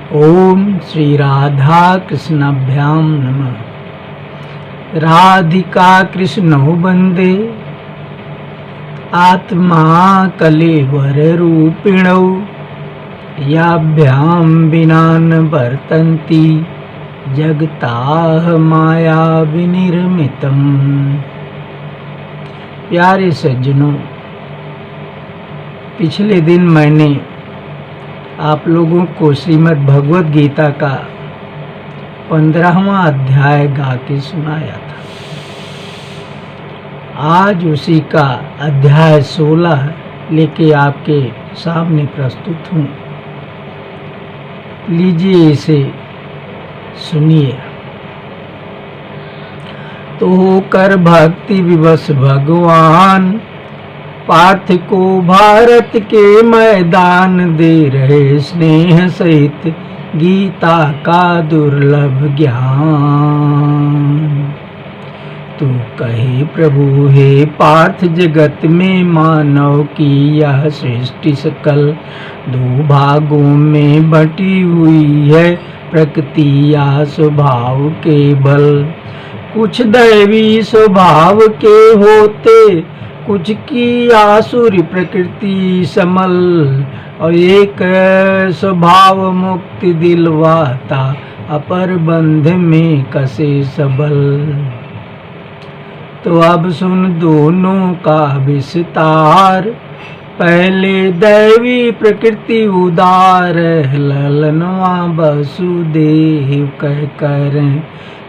ओम श्री राधा कृष्णाभ्याम नमः। राधिका कृष्णो वंदे आत्मा कलेवर रूपिणौ याभ्याम विना न वर्तन्ति जगताः माया विनिर्मितम्। प्यारे सज्जनों, पिछले दिन मैंने आप लोगों को श्रीमद् भगवद गीता का 15वां अध्याय गा के सुनाया था। आज उसी का अध्याय 16 लेके आपके सामने प्रस्तुत हूँ। लीजिए इसे सुनिए। तो होकर भक्ति विवश भगवान पार्थ को भारत के मैदान दे रहे स्नेह सहित गीता का दुर्लभ ज्ञान। तू कहे प्रभु हे पार्थ, जगत में मानव की यह सृष्टि सकल दो भागों में बटी हुई है, प्रकृति या स्वभाव के बल। कुछ दैवी स्वभाव के होते, कुछ की आसुरी प्रकृति समल, और एक स्वभाव मुक्ति दिलवाता, अपर बंध में कसे सबल। तो अब सुन दोनों का विस्तार, पहले दैवी प्रकृति उदार, ललनवा वसुदेव कह कर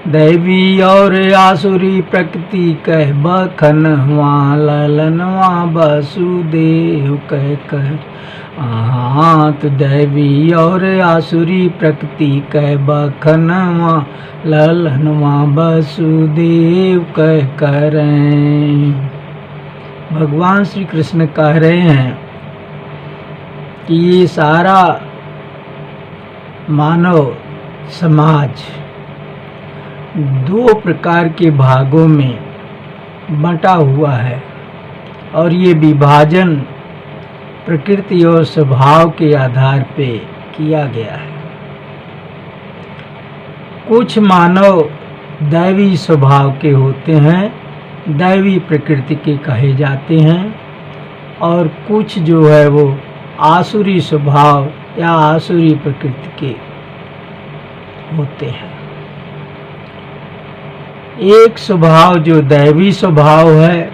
दैवी और आसुरी प्रकृति कह बखनवा, ललनवा वसुदेव कह कर। तो दैवी और आसुरी प्रकृति कह बखनवा, ललनवा वसुदेव कह कर। भगवान श्री कृष्ण कह रहे हैं कि ये सारा मानव समाज दो प्रकार के भागों में बंटा हुआ है, और ये विभाजन प्रकृति और स्वभाव के आधार पे किया गया है। कुछ मानव दैवी स्वभाव के होते हैं, दैवी प्रकृति के कहे जाते हैं, और कुछ जो है वो आसुरी स्वभाव या आसुरी प्रकृति के होते हैं। एक स्वभाव जो दैवी स्वभाव है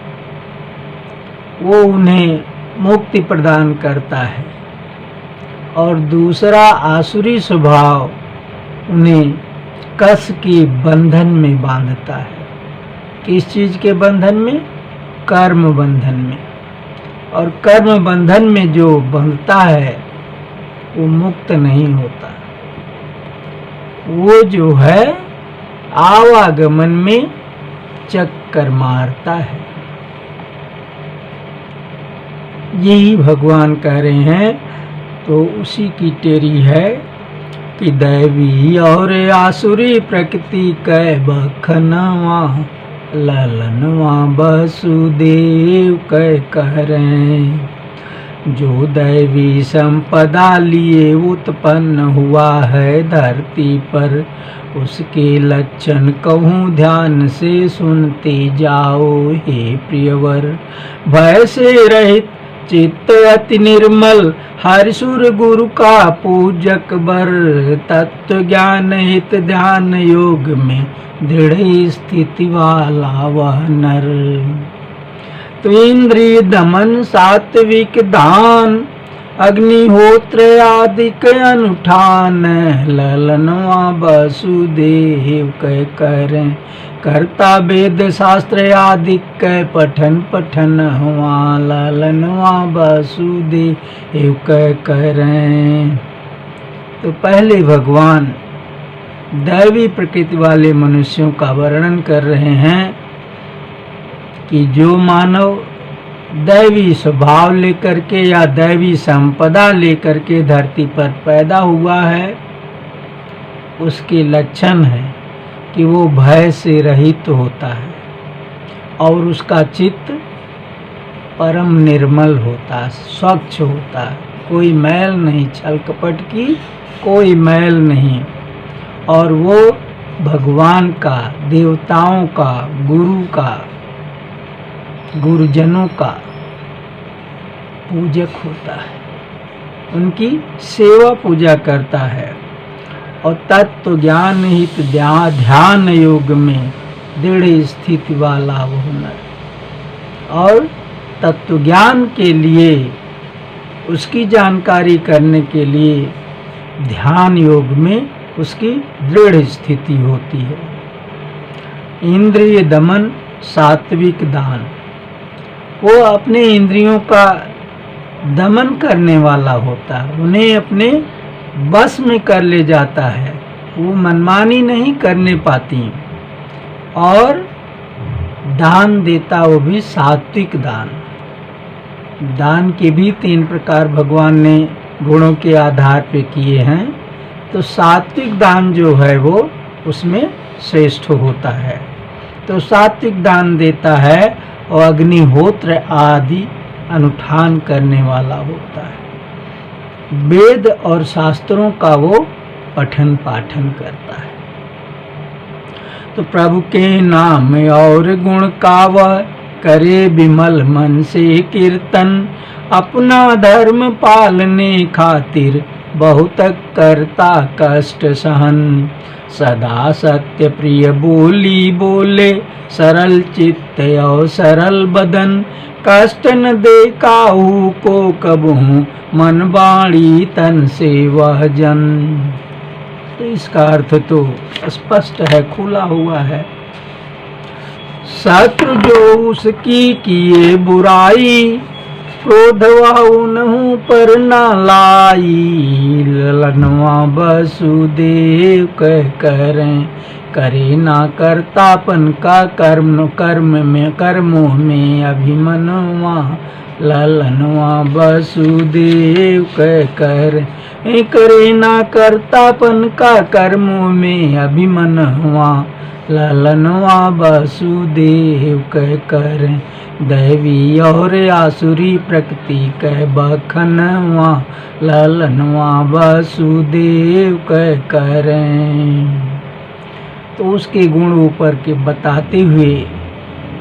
वो उन्हें मुक्ति प्रदान करता है, और दूसरा आसुरी स्वभाव उन्हें कस के बंधन में बांधता है। किस चीज के बंधन में? कर्म बंधन में। और कर्म बंधन में जो बंधता है वो मुक्त नहीं होता, वो जो है आवागमन में चक्कर मारता है। यही भगवान कह रहे हैं। तो उसी की टेरी है कि दैवी और आसुरी प्रकृति कह बखनवा, ललनवा वसुदेव कह रहे। जो दैवी संपदा लिए उत्पन्न हुआ है धरती पर, उसके लक्षण कहूँ ध्यान से सुनते जाओ हे प्रियवर। भय से रहित चित्त अति निर्मल, हरिसुर गुरु का पूजक बर। तत्व ज्ञान हित ध्यान योग में दृढ़ स्थिति वाला वह नर। तो इंद्रिय दमन सात्विक दान, अग्निहोत्र आदि के अनुष्ठान, ललनवा वसुदेव कह कर। करता वेद शास्त्र आदि के पठन हुआ, ललनवा वसुदेव कह कर। तो पहले भगवान दैवी प्रकृति वाले मनुष्यों का वर्णन कर रहे हैं कि जो मानव दैवी स्वभाव लेकर के या दैवी संपदा लेकर के धरती पर पैदा हुआ है, उसके लक्षण है कि वो भय से रहित होता है, और उसका चित्त परम निर्मल होता है, स्वच्छ होता है, कोई मैल नहीं, छल कपट की कोई मैल नहीं, और वो भगवान का, देवताओं का, गुरु का, गुरुजनों का पूजक होता है, उनकी सेवा पूजा करता है। और तत्व ज्ञान हित ध्यान योग में दृढ़ स्थिति वाला वो नर, और तत्व ज्ञान के लिए, उसकी जानकारी करने के लिए ध्यान योग में उसकी दृढ़ स्थिति होती है। इंद्रिय दमन सात्विक दान, वो अपने इंद्रियों का दमन करने वाला होता है, उन्हें अपने बस में कर ले जाता है, वो मनमानी नहीं करने पाती। और दान देता वो भी सात्विक दान। दान के भी 3 प्रकार भगवान ने गुणों के आधार पे किए हैं, तो सात्विक दान जो है वो उसमें श्रेष्ठ होता है। तो सात्विक दान देता है और अग्निहोत्र आदि अनुष्ठान करने वाला होता है। वेद और शास्त्रों का वो पठन पाठन करता है। तो प्रभु के नाम और गुण का वह करे विमल मन से कीर्तन, अपना धर्म पालने खातिर बहुत करता कष्ट सहन, सदा सत्य प्रिय बोली बोले, सरल चित्त और सरल बदन, कष्ट न दे काहू को कबहू, मन बाणी तन से वह जन। तो इसका अर्थ तो स्पष्ट है, खुला हुआ है। शत्रु जो उसकी किए बुराई, क्रोध उनहु पर न लाई, ललनवा वसुदेव कह करें, करे ना करतापन का कर्मों में अभिमनवा, ललनवा वसुदेव कह कर, करे ना करतापन का कर्मों में अभिमनवा, ललनवा वसुदेव कह कर, दैवी और आसुरी प्रकृति कह बखनवा, ललनवा वसुदेव कह करें। तो उसके गुण ऊपर के बताते हुए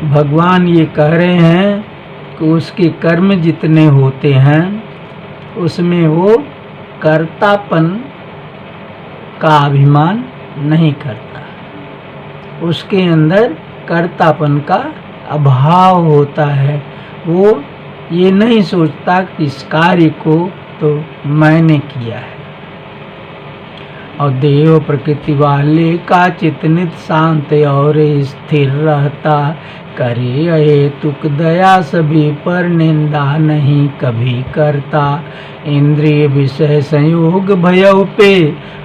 भगवान ये कह रहे हैं कि उसके कर्म जितने होते हैं उसमें वो कर्तापन का अभिमान नहीं करता, उसके अंदर कर्तापन का अभाव होता है। वो ये नहीं सोचता कि इस कार्य को तो मैंने किया है। और देव प्रकृति वाले का चित्त शांत और स्थिर रहता, करे अहेतुक दया सभी पर निंदा नहीं कभी करता, इंद्रिय विषय संयोग भयउ पे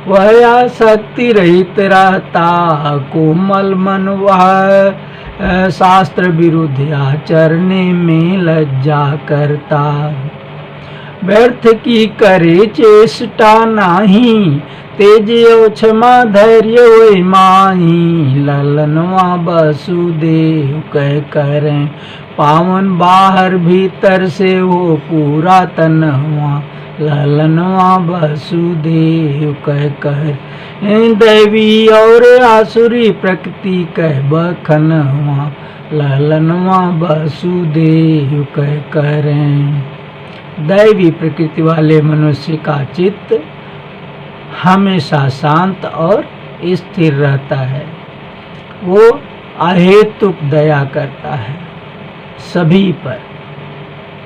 वह आसक्ति रहित रहता, कोमल मन वह शास्त्र विरुद्ध आचरने में लज्जा करता, व्यर्थ की करे चेष्टा नाही, तेज और क्षमा धैर्य वही माही, ललनवा वसुदेव कह करें, पावन बाहर भीतर से वो पूरा तनवा, ललनवा वसुदेव कह कर, दैवी और आसुरी प्रकृति कह बखनवा, ललनवा वसुदेव कह करें। दैवी प्रकृति वाले मनुष्य का चित्त हमेशा शांत और स्थिर रहता है, वो अहेतुक दया करता है सभी पर,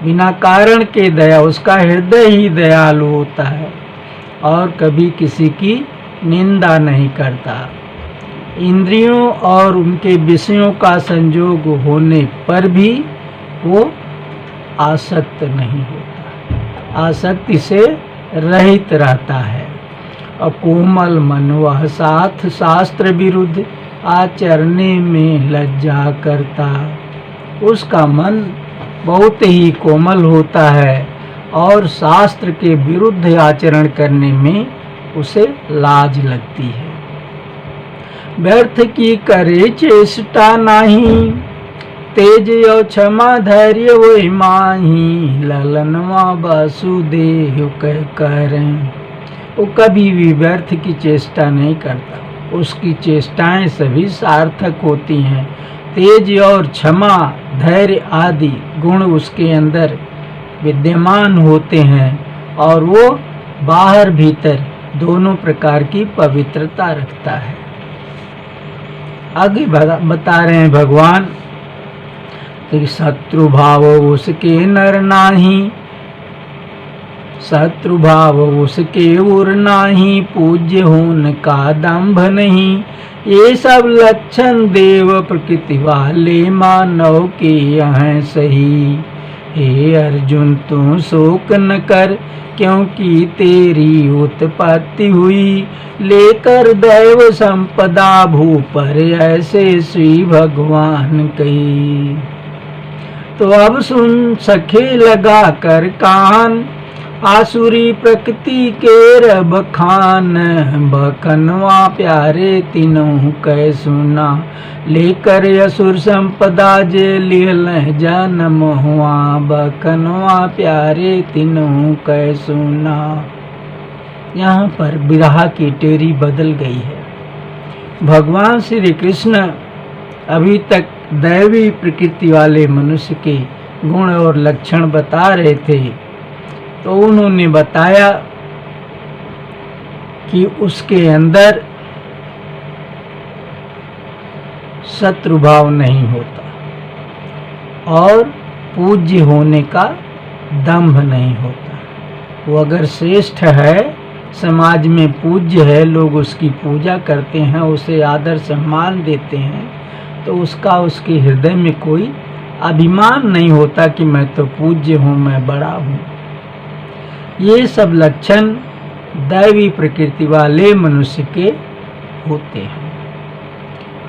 बिना कारण के दया, उसका हृदय ही दयालु होता है और कभी किसी की निंदा नहीं करता। इंद्रियों और उनके विषयों का संयोग होने पर भी वो आसक्त नहीं होता, आसक्ति से रहित रहता है। और कोमल मन वह साथ शास्त्र विरुद्ध आचरने में लज्जा करता, उसका मन बहुत ही कोमल होता है और शास्त्र के विरुद्ध आचरण करने में उसे लाज लगती है। व्यर्थ की करे चेष्टा नहीं, तेज और क्षमा धैर्य वही माही, ललनवा वसुदेव कह करें, वो कभी भी व्यर्थ की चेष्टा नहीं करता। उसकी चेष्टाएं सभी सार्थक होती हैं। तेज और क्षमा, धैर्य आदि गुण उसके अंदर विद्यमान होते हैं और वो बाहर भीतर दोनों प्रकार की पवित्रता रखता है। आगे बता रहे हैं भगवान कि शत्रु भाव उसके नर नाही, शत्रु भाव उसके उर नाही, पूज्य होने का दंभ नहीं। ये सब लक्षण देव प्रकृति वाले मानव के हैं सही। हे अर्जुन तू शोक न कर, क्योंकि तेरी उत्पत्ति हुई लेकर दैव संपदा भू पर, ऐसे श्री भगवान कही। तो अब सुन सखे लगा कर कान, आसुरी प्रकृति के बखान। बखनवा प्यारे तीनों कै सुना, लेकर असुर संपदा जे लियल जन्म हुआ। बखनवा प्यारे तीनों कै सुना। यहाँ पर विरह की टेरी बदल गई है। भगवान श्री कृष्ण अभी तक दैवी प्रकृति वाले मनुष्य के गुण और लक्षण बता रहे थे, तो उन्होंने बताया कि उसके अंदर शत्रु भाव नहीं होता और पूज्य होने का दंभ नहीं होता। वो अगर श्रेष्ठ है, समाज में पूज्य है, लोग उसकी पूजा करते हैं, उसे आदर सम्मान देते हैं, तो उसका उसके हृदय में कोई अभिमान नहीं होता कि मैं तो पूज्य हूँ, मैं बड़ा हूँ। ये सब लक्षण दैवी प्रकृति वाले मनुष्य के होते हैं।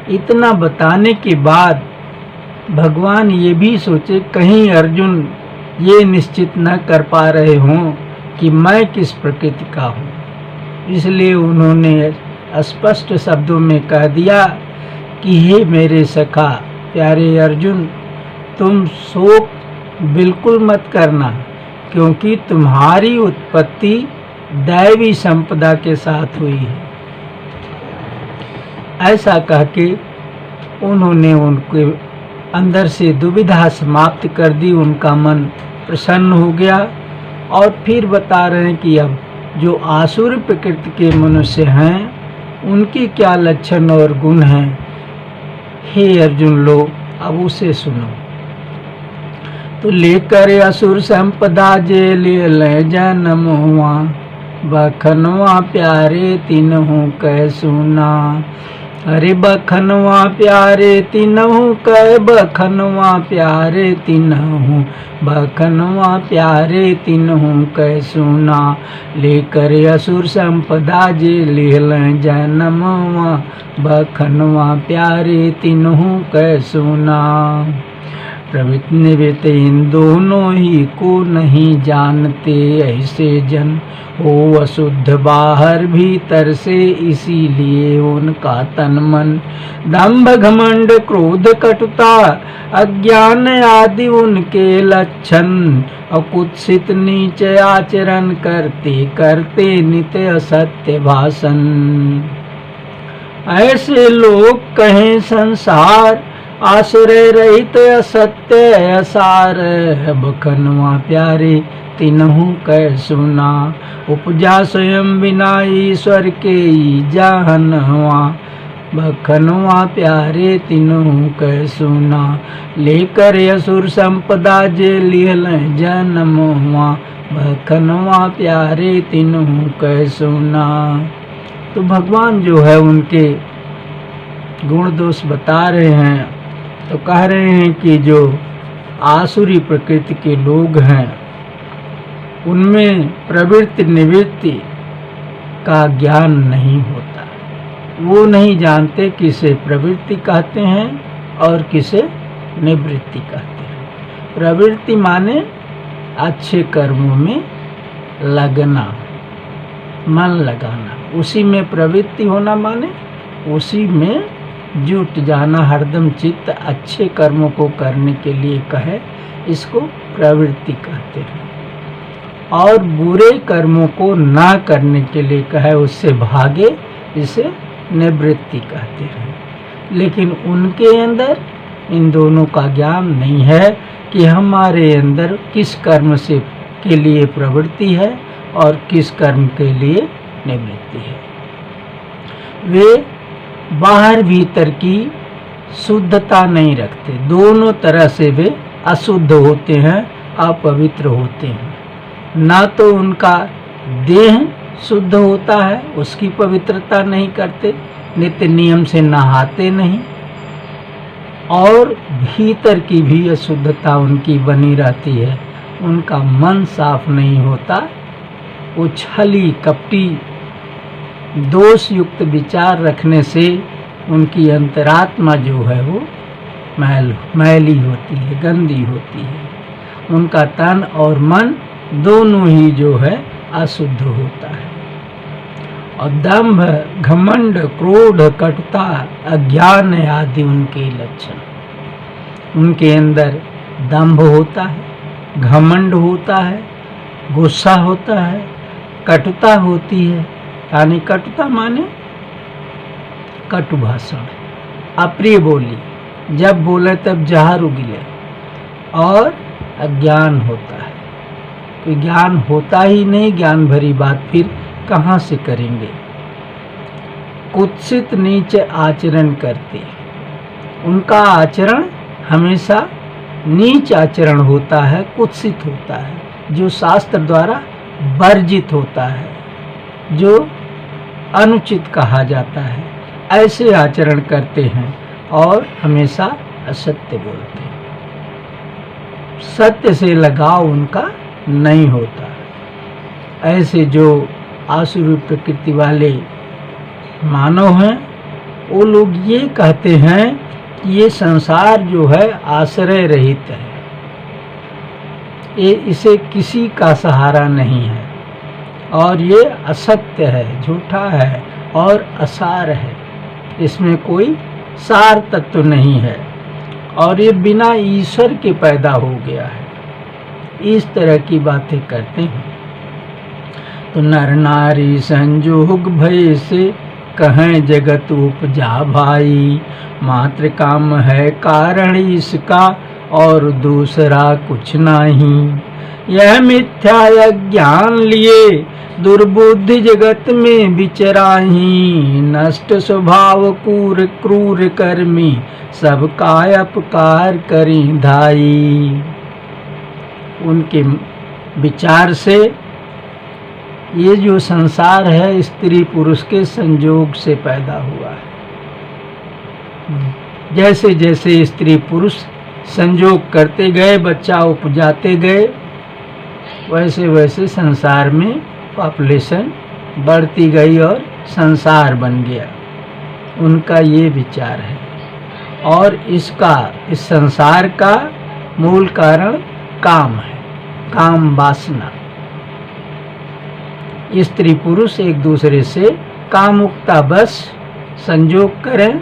इतना बताने के बाद भगवान ये भी सोचे कहीं अर्जुन ये निश्चित न कर पा रहे हों कि मैं किस प्रकृति का हूँ, इसलिए उन्होंने स्पष्ट शब्दों में कह दिया कि हे मेरे सखा प्यारे अर्जुन, तुम शोक बिल्कुल मत करना, क्योंकि तुम्हारी उत्पत्ति दैवी संपदा के साथ हुई है। ऐसा कह के उन्होंने उनके अंदर से दुविधा समाप्त कर दी, उनका मन प्रसन्न हो गया। और फिर बता रहे हैं कि अब जो आसुर प्रकृति के मनुष्य हैं उनके क्या लक्षण और गुण हैं। हे अर्जुन लो, अब उसे सुनो। तो लेकर असुर संपदा जे ले जन्म हुआ, बखनवा प्यारे तीनहु कह सुना। अरे बखनवा प्यारे तीनहु कह, बखनवा प्यारे तीनहु, बखनवा प्यारे तीनहु कह सुना। लेकर असुर संपदा जे ले जन्म हुआ, बखनवा प्यारे तीनहु कह सुना। प्रवृत्ति निवृत्ति इन दोनों ही को नहीं जानते, ऐसे जन हो अशुद्ध बाहर भीतर से, इसीलिए उनका तन मन दंभ घमंड क्रोध कटुता अज्ञान आदि उनके लक्षण। अकुत्सित नीच आचरण करते करते नित्य असत्य भाषण। ऐसे लोग कहें संसार आश्रय रहित असत्य असार। बखनवा प्यारे तीनहु कह सुना, उपजा स्वयं बिना ईश्वर के जहनवा। बखनवा प्यारे तीनहु कह सुना, लेकर असुर संपदा जे लियल जन्म हुआ। बखनवा प्यारे तीनहु कह सुना। तो भगवान जो है उनके गुण दोष बता रहे हैं। तो कह रहे हैं कि जो आसुरी प्रकृति के लोग हैं उनमें प्रवृत्ति निवृत्ति का ज्ञान नहीं होता। वो नहीं जानते किसे प्रवृत्ति कहते हैं और किसे निवृत्ति कहते हैं। प्रवृत्ति माने अच्छे कर्मों में लगना, मन लगाना, उसी में प्रवृत्ति होना माने उसी में जुट जाना, हरदम चित्त अच्छे कर्मों को करने के लिए कहे, इसको प्रवृत्ति कहते हैं। और बुरे कर्मों को ना करने के लिए कहे उससे भागे, इसे निवृत्ति कहते हैं। लेकिन उनके अंदर इन दोनों का ज्ञान नहीं है कि हमारे अंदर किस कर्म से के लिए प्रवृत्ति है और किस कर्म के लिए निवृत्ति है। वे बाहर भीतर की शुद्धता नहीं रखते, दोनों तरह से वे अशुद्ध होते हैं, अपवित्र होते हैं। ना तो उनका देह शुद्ध होता है, उसकी पवित्रता नहीं करते, नित्य नियम से नहाते नहीं, और भीतर की भी अशुद्धता उनकी बनी रहती है। उनका मन साफ नहीं होता, वो छली कपटी दोष युक्त विचार रखने से उनकी अंतरात्मा जो है वो मैली होती है, गंदी होती है। उनका तन और मन दोनों ही जो है अशुद्ध होता है। और दंभ, घमंड, क्रोध, कटुता, अज्ञान आदि उनके लक्षण। उनके अंदर दंभ होता है, घमंड होता है, गुस्सा होता है, कटुता होती है। यानी कटुता माने कटु भाषण, अप्रिय बोली, जब बोले तब जहर उगले। और अज्ञान होता है, तो ज्ञान होता ही नहीं, ज्ञान भरी बात फिर कहाँ से करेंगे। कुत्सित नीच आचरण करते, उनका आचरण हमेशा नीच आचरण होता है, कुत्सित होता है, जो शास्त्र द्वारा वर्जित होता है, जो अनुचित कहा जाता है। ऐसे आचरण करते हैं और हमेशा असत्य बोलते हैं, सत्य से लगाव उनका नहीं होता। ऐसे जो आसुरी प्रकृति वाले मानव हैं, वो लोग ये कहते हैं कि ये संसार जो है आश्रय रहित है, ये इसे किसी का सहारा नहीं है, और ये असत्य है, झूठा है और असार है, इसमें कोई सार तत्व नहीं है, और ये बिना ईश्वर के पैदा हो गया है। इस तरह की बातें करते हैं। तो नर नारी संजोग भय से कहें जगत उपजा भाई, मात्र काम है कारण इसका और दूसरा कुछ नहीं। यह मिथ्या ज्ञान लिए दुर्बुद्धि जगत में विचराही, नष्ट स्वभाव क्रूर कर्मी सबका अपकार करें धाई। उनके विचार से ये जो संसार है स्त्री पुरुष के संयोग से पैदा हुआ है। जैसे जैसे स्त्री पुरुष संयोग करते गए, बच्चा उपजाते गए, वैसे वैसे संसार में पॉपुलेशन बढ़ती गई और संसार बन गया। उनका ये विचार है। और इस संसार का मूल कारण काम है, काम वासना। स्त्री पुरुष एक दूसरे से कामुकता बस संयोग करें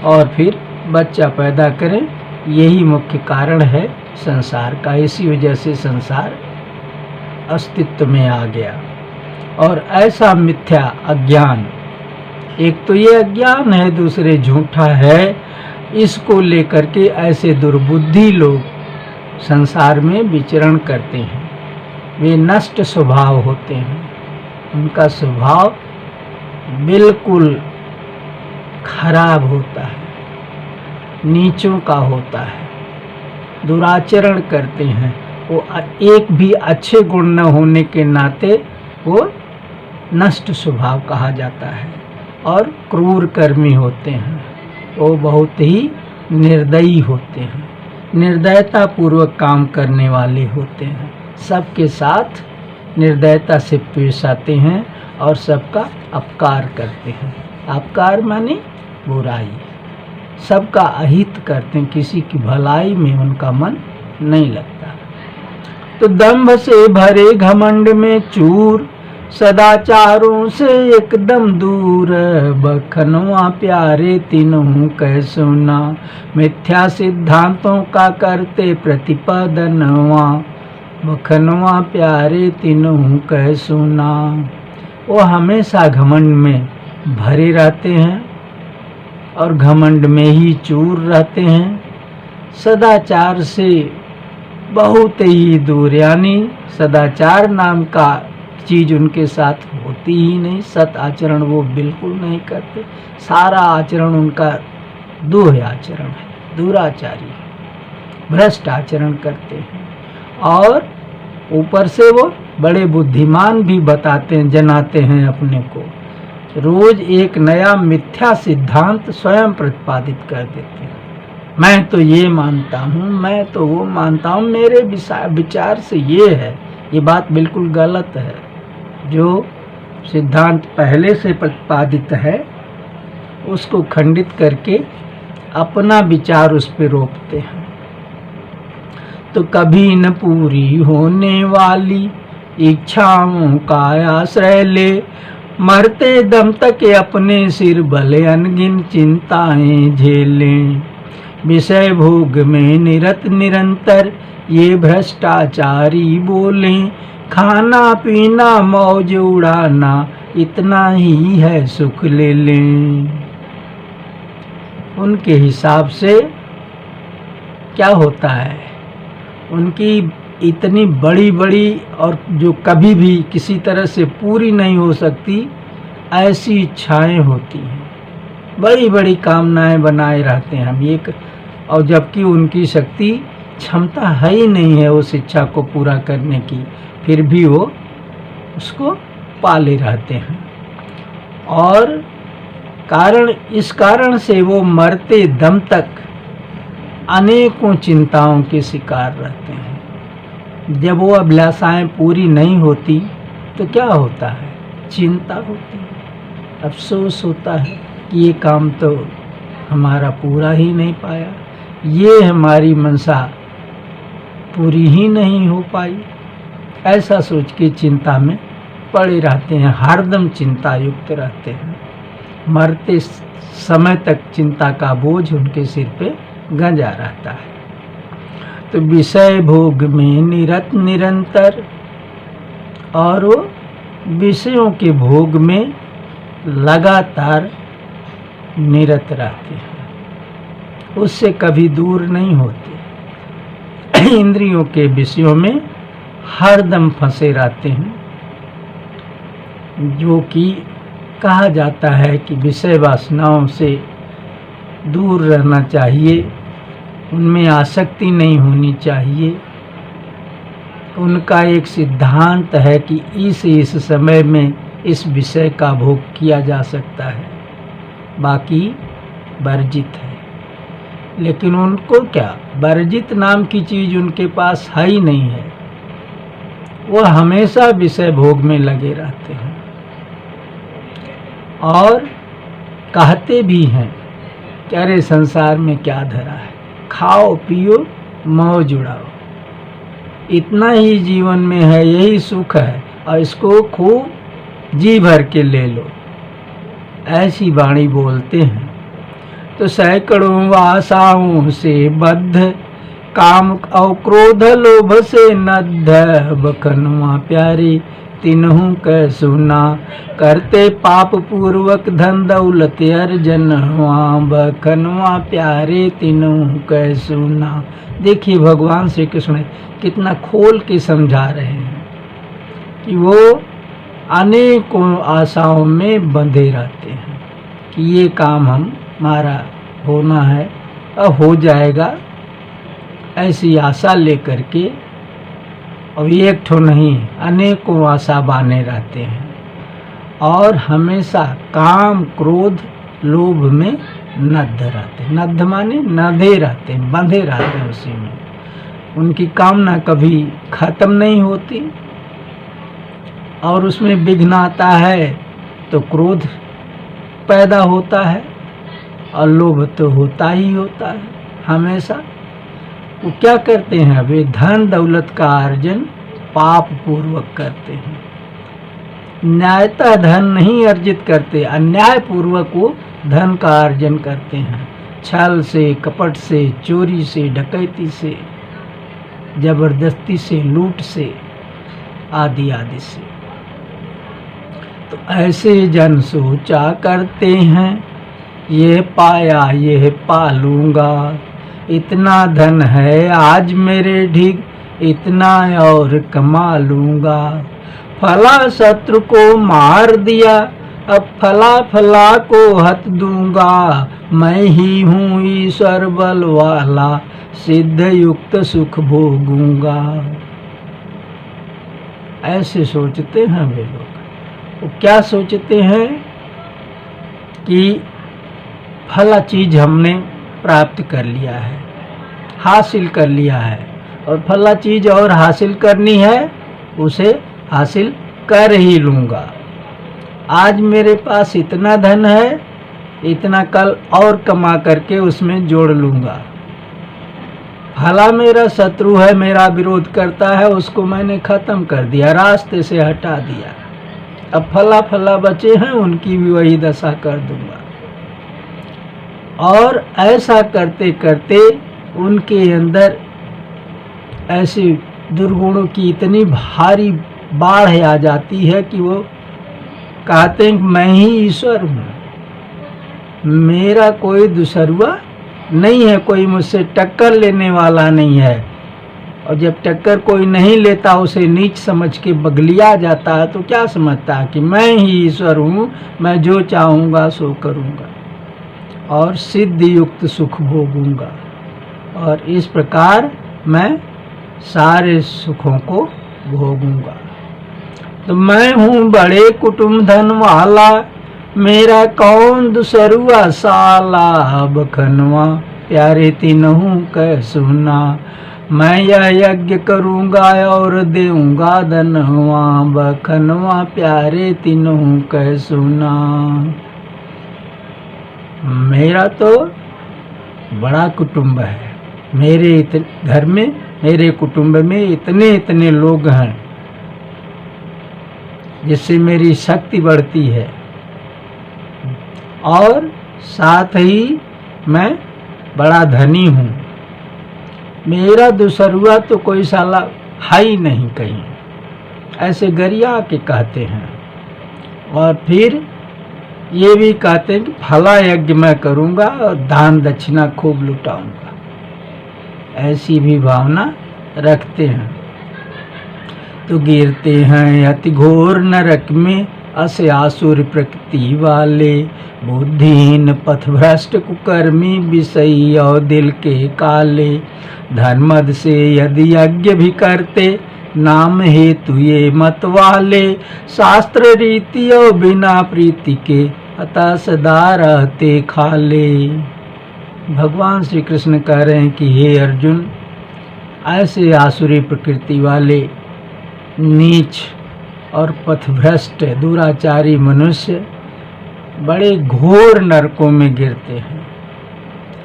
और फिर बच्चा पैदा करें, यही मुख्य कारण है संसार का। इसी वजह से संसार अस्तित्व में आ गया। और ऐसा मिथ्या अज्ञान, एक तो ये अज्ञान है, दूसरे झूठा है, इसको लेकर के ऐसे दुर्बुद्धि लोग संसार में विचरण करते हैं। वे नष्ट स्वभाव होते हैं, उनका स्वभाव बिल्कुल खराब होता है, नीचों का होता है, दुराचरण करते हैं। वो एक भी अच्छे गुण न होने के नाते वो नष्ट स्वभाव कहा जाता है। और क्रूर कर्मी होते हैं, वो बहुत ही निर्दयी होते हैं, निर्दयता पूर्वक काम करने वाले होते हैं, सबके साथ निर्दयता से पेश आते हैं और सबका अपकार करते हैं। अपकार माने बुराई, सबका अहित करते हैं, किसी की भलाई में उनका मन नहीं लगता। तो दंभ से भरे घमंड में चूर, सदाचारों से एकदम दूर, बखनवा प्यारे तीनों कह सुना, मिथ्या सिद्धांतों का करते प्रतिपादनवा, बखनवा प्यारे तीनों कह सुना। वो हमेशा घमंड में भरे रहते हैं और घमंड में ही चूर रहते हैं। सदाचार से बहुत ही दूर, यानी सदाचार नाम का चीज उनके साथ होती ही नहीं। सत आचरण वो बिल्कुल नहीं करते। सारा आचरण उनका दूह आचरण है, दुराचारी, भ्रष्ट आचरण करते हैं। और ऊपर से वो बड़े बुद्धिमान भी बताते हैं, जनाते हैं अपने को। रोज एक नया मिथ्या सिद्धांत स्वयं प्रतिपादित कर देते हैं। मैं तो ये मानता हूँ, मैं तो वो मानता हूँ, मेरे विचार से ये है। ये बात बिल्कुल गलत है। जो सिद्धांत पहले से प्रतिपादित है उसको खंडित करके अपना विचार उस पर रोपते हैं। तो कभी न पूरी होने वाली इच्छाओं का आश्रय ले, मरते दम तक अपने सिर भले अनगिन चिंताएं झेलें। विषय भोग में निरत निरंतर ये भ्रष्टाचारी बोलें, खाना पीना मौज उड़ाना इतना ही है सुख ले लें। उनके हिसाब से क्या होता है, उनकी इतनी बड़ी बड़ी और जो कभी भी किसी तरह से पूरी नहीं हो सकती ऐसी इच्छाएं होती हैं। बड़ी बड़ी कामनाएं बनाए रहते हैं हम ये, और जबकि उनकी शक्ति क्षमता है ही नहीं है उस इच्छा को पूरा करने की, फिर भी वो उसको पाले रहते हैं। और इस कारण से वो मरते दम तक अनेकों चिंताओं के शिकार रहते हैं। जब वो अभिलाषाएं पूरी नहीं होती तो क्या होता है, चिंता होती है, अफसोस होता है कि ये काम तो हमारा पूरा ही नहीं पाया, ये हमारी मनसा पूरी ही नहीं हो पाई। ऐसा सोच के चिंता में पड़े रहते हैं, हरदम चिंता युक्त रहते हैं। मरते समय तक चिंता का बोझ उनके सिर पे गंजा रहता है। तो विषय भोग में निरत निरंतर, और वो विषयों के भोग में लगातार निरत रहते हैं, उससे कभी दूर नहीं होते। इंद्रियों के विषयों में हरदम फंसे रहते हैं, जो कि कहा जाता है कि विषय वासनाओं से दूर रहना चाहिए, उनमें आसक्ति नहीं होनी चाहिए। उनका एक सिद्धांत है कि इस समय में इस विषय का भोग किया जा सकता है, बाकी वर्जित है। लेकिन उनको क्या, वर्जित नाम की चीज उनके पास है ही नहीं है। वो हमेशा विषय भोग में लगे रहते हैं और कहते भी हैं कि अरे संसार में क्या धरा है, खाओ पियो मौज उड़ाओ, इतना ही जीवन में है, यही सुख है और इसको खूब जी भर के ले लो, ऐसी वाणी बोलते हैं। तो सैकड़ों आशाओं से बद्ध, काम और क्रोध लोभ से नद्ध, बखनवा प्यारे तीनों कह सुना, करते पाप पूर्वक धन दौलत अर्जन हुआ, बखनवा प्यारे तीनों कह सुना। देखिए भगवान श्री कृष्ण कितना खोल के समझा रहे हैं कि वो अनेकों आशाओं में बंधे रहते हैं कि ये काम हमारा होना है और हो जाएगा, ऐसी आशा लेकर के, और एक ठो नहीं अनेकों आशा बाने रहते हैं और हमेशा काम क्रोध लोभ में नद्ध रहते हैं। नद्ध माने नधे रहते हैं, बंधे रहते हैं उसी में। उनकी कामना कभी खत्म नहीं होती और उसमें विघ्न आता है तो क्रोध पैदा होता है और लोभ तो होता ही होता है हमेशा। वो क्या करते हैं, वे धन दौलत का अर्जन पाप पूर्वक करते हैं। न्यायतः धन नहीं अर्जित करते, अन्याय पूर्वक वो धन का अर्जन करते हैं, छल से, कपट से, चोरी से, डकैती से। जबरदस्ती से, लूट से, आदि आदि से। तो ऐसे जन सोचा करते हैं, ये पाया ये पालूंगा, इतना धन है आज मेरे ढीग, इतना और कमा लूंगा। फला शत्रु को मार दिया, अब फला फला को हत दूंगा, मैं ही हूँ ईश्वर बल वाला, सिद्ध युक्त सुख भोगूंगा। ऐसे सोचते हैं वे लोग। वो क्या सोचते हैं कि फला चीज हमने प्राप्त कर लिया है, हासिल कर लिया है, और फला चीज और हासिल करनी है, उसे हासिल कर ही लूंगा। आज मेरे पास इतना धन है, इतना कल और कमा करके उसमें जोड़ लूंगा। फला मेरा शत्रु है, मेरा विरोध करता है, उसको मैंने खत्म कर दिया, रास्ते से हटा दिया। अब फला फला बचे हैं, उनकी भी वही दशा कर दूंगा। और ऐसा करते करते उनके अंदर ऐसे दुर्गुणों की इतनी भारी बाढ़ आ जाती है कि वो कहते हैं कि मैं ही ईश्वर हूँ, मेरा कोई दूसरुआ नहीं है, कोई मुझसे टक्कर लेने वाला नहीं है। और जब टक्कर कोई नहीं लेता, उसे नीच समझ के बगलिया जाता है, तो क्या समझता है कि मैं ही ईश्वर हूँ, मैं जो चाहूँगा सो करूँगा और सिद्ध युक्त सुख भोगूंगा, और इस प्रकार मैं सारे सुखों को भोगूंगा। तो मैं हूँ बड़े कुटुंब धन वाला, मेरा कौन दुसरुआ साला, बखनवा प्यारे तीनों कह सुना, मैं यह यज्ञ करूँगा और देऊँगा धनवा, बखनवा प्यारे तीनों कह सुना। मेरा तो बड़ा कुटुंब है, मेरे घर में, मेरे कुटुंब में इतने इतने लोग हैं, जिससे मेरी शक्ति बढ़ती है, और साथ ही मैं बड़ा धनी हूँ। मेरा दूसरुआ तो कोई साला है ही नहीं कहीं, ऐसे गरिया के कहते हैं। और फिर ये भी कहते हैं कि फला यज्ञ मैं करूँगा और दान दक्षिणा खूब लुटाऊंगा, ऐसी भी भावना रखते हैं। तो गिरते हैं अति घोर नरक में, असे आसुर प्रकृति वाले, बुद्धिहीन पथभ्रष्ट कुकर्मी, विषयी और दिल के काले, धर्मद से यदि यज्ञ भी करते, नाम हेतु ये मत वाले, शास्त्र रीति और बिना प्रीति के, अतः सदा रहते खाले। भगवान श्री कृष्ण कह रहे हैं कि हे अर्जुन, ऐसे आसुरी प्रकृति वाले नीच और पथभ्रष्ट दुराचारी मनुष्य बड़े घोर नरकों में गिरते हैं।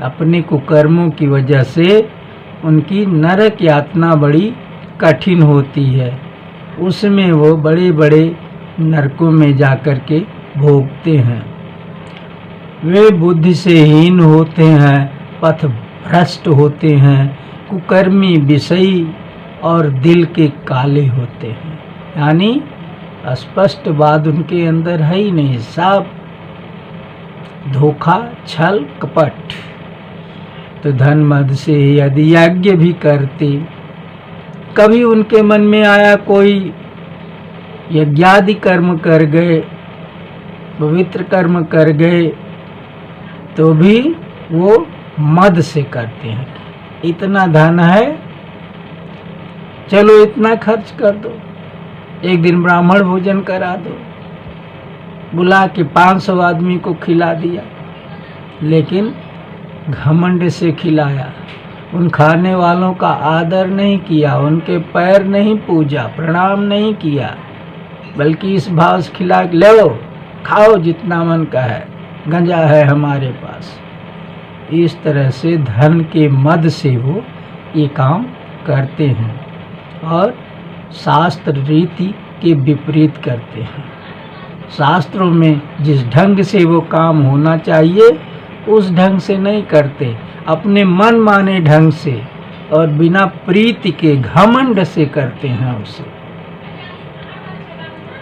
अपने कुकर्मों की वजह से उनकी नरक यातना बड़ी कठिन होती है, उसमें वो बड़े बड़े नरकों में जाकर के भोगते हैं। वे बुद्धि से हीन होते हैं, पथभ्रष्ट होते हैं, कुकर्मी, विषयी और दिल के काले होते हैं। यानी स्पष्ट बात उनके अंदर है ही नहीं, सब धोखा, छल, कपट। तो धन मद से यदि यज्ञ भी करते, कभी उनके मन में आया कोई यज्ञादि कर्म कर गए, पवित्र कर्म कर गए, तो भी वो मद से करते हैं। इतना धन है, चलो इतना खर्च कर दो, एक दिन ब्राह्मण भोजन करा दो, बुला के 500 आदमी को खिला दिया, लेकिन घमंड से खिलाया, उन खाने वालों का आदर नहीं किया, उनके पैर नहीं पूजा, प्रणाम नहीं किया, बल्कि इस भाव से खिला के लो खाओ जितना मन का है, गंजा है हमारे पास। इस तरह से धन के मद से वो ये काम करते हैं और शास्त्र रीति के विपरीत करते हैं। शास्त्रों में जिस ढंग से वो काम होना चाहिए उस ढंग से नहीं करते, अपने मन माने ढंग से और बिना प्रीति के घमंड से करते हैं उसे।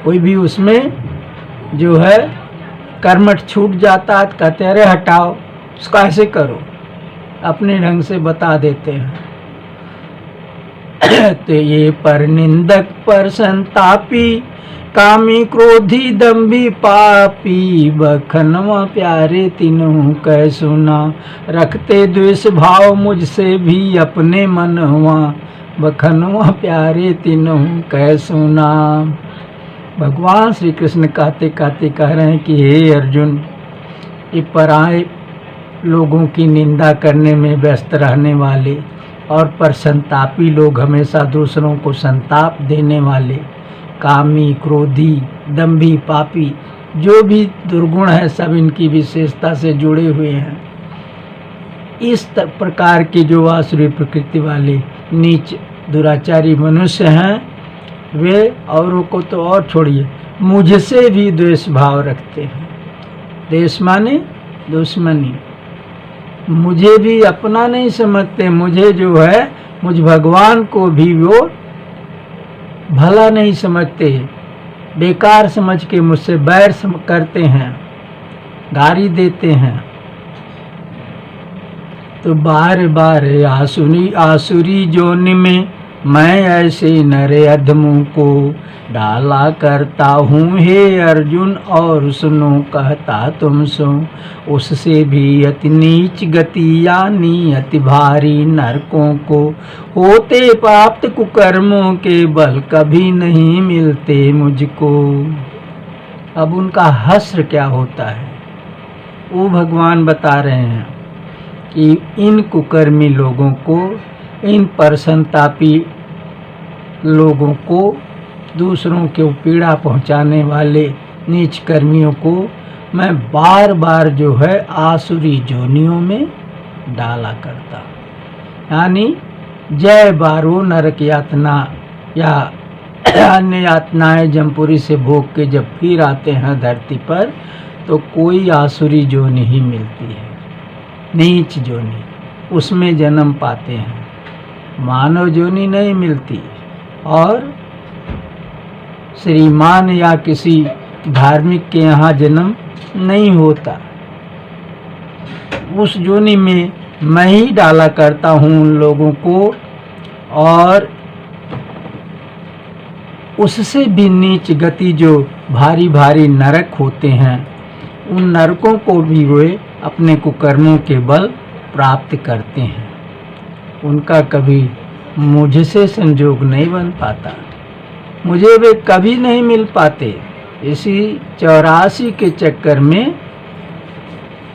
कोई भी उसमें जो है कर्मठ छूट जाता है तो कहते हैं अरे हटाओ, उसका ऐसे करो, अपने ढंग से बता देते हैं। तो ये पर निंदक पर संतापी, कामी क्रोधी दम्भी पापी, बखनवा प्यारे तीनों कह सुना, रखते द्वेष भाव मुझसे भी अपने मनवा, बखनवा प्यारे तीनों कह सुना। भगवान श्री कृष्ण कहते कहते कह रहे हैं कि हे अर्जुन, ये पराये लोगों की निंदा करने में व्यस्त रहने वाले और पर संतापी लोग, हमेशा दूसरों को संताप देने वाले, कामी क्रोधी दंभी पापी, जो भी दुर्गुण है सब इनकी विशेषता से जुड़े हुए हैं। इस प्रकार के जो आसुरी प्रकृति वाले नीच दुराचारी मनुष्य हैं, वे औरों को तो और छोड़िए, मुझसे भी द्वेष भाव रखते हैं। द्वेष माने दुश्मनी, मुझे भी अपना नहीं समझते, मुझे जो है मुझ भगवान को भी वो भला नहीं समझते, बेकार समझ के मुझसे बैर करते हैं, गाली देते हैं। तो बार बार आसुरी जोनि में मैं ऐसे नरे अधमों को डाला करता हूँ। हे अर्जुन और सुनो, कहता तुम सो, उससे भी अति नीच गति यानी अति भारी नरकों को, होते प्राप्त कुकर्मों के बल कभी नहीं मिलते मुझको। अब उनका हश्र क्या होता है वो भगवान बता रहे हैं कि इन कुकर्मी लोगों को, इन परसंतापी लोगों को, दूसरों को पीड़ा पहुंचाने वाले नीच कर्मियों को मैं बार बार जो है आसुरी जोनियों में डाला करता। यानी जय बारो नरक यातना या अन्य यातनाएं जमपुरी से भोग के जब फिर आते हैं धरती पर, तो कोई आसुरी जोनी ही मिलती है, नीच जोनी, उसमें जन्म पाते हैं, मानव जोनी नहीं मिलती। और श्रीमान या किसी धार्मिक के यहाँ जन्म नहीं होता। उस जोनी में मैं ही डाला करता हूँ उन लोगों को, और उससे भी नीच गति जो भारी भारी नरक होते हैं, उन नरकों को भी वे अपने कुकर्मों के बल प्राप्त करते हैं। उनका कभी मुझसे संजोग नहीं बन पाता, मुझे वे कभी नहीं मिल पाते। इसी 84 के चक्कर में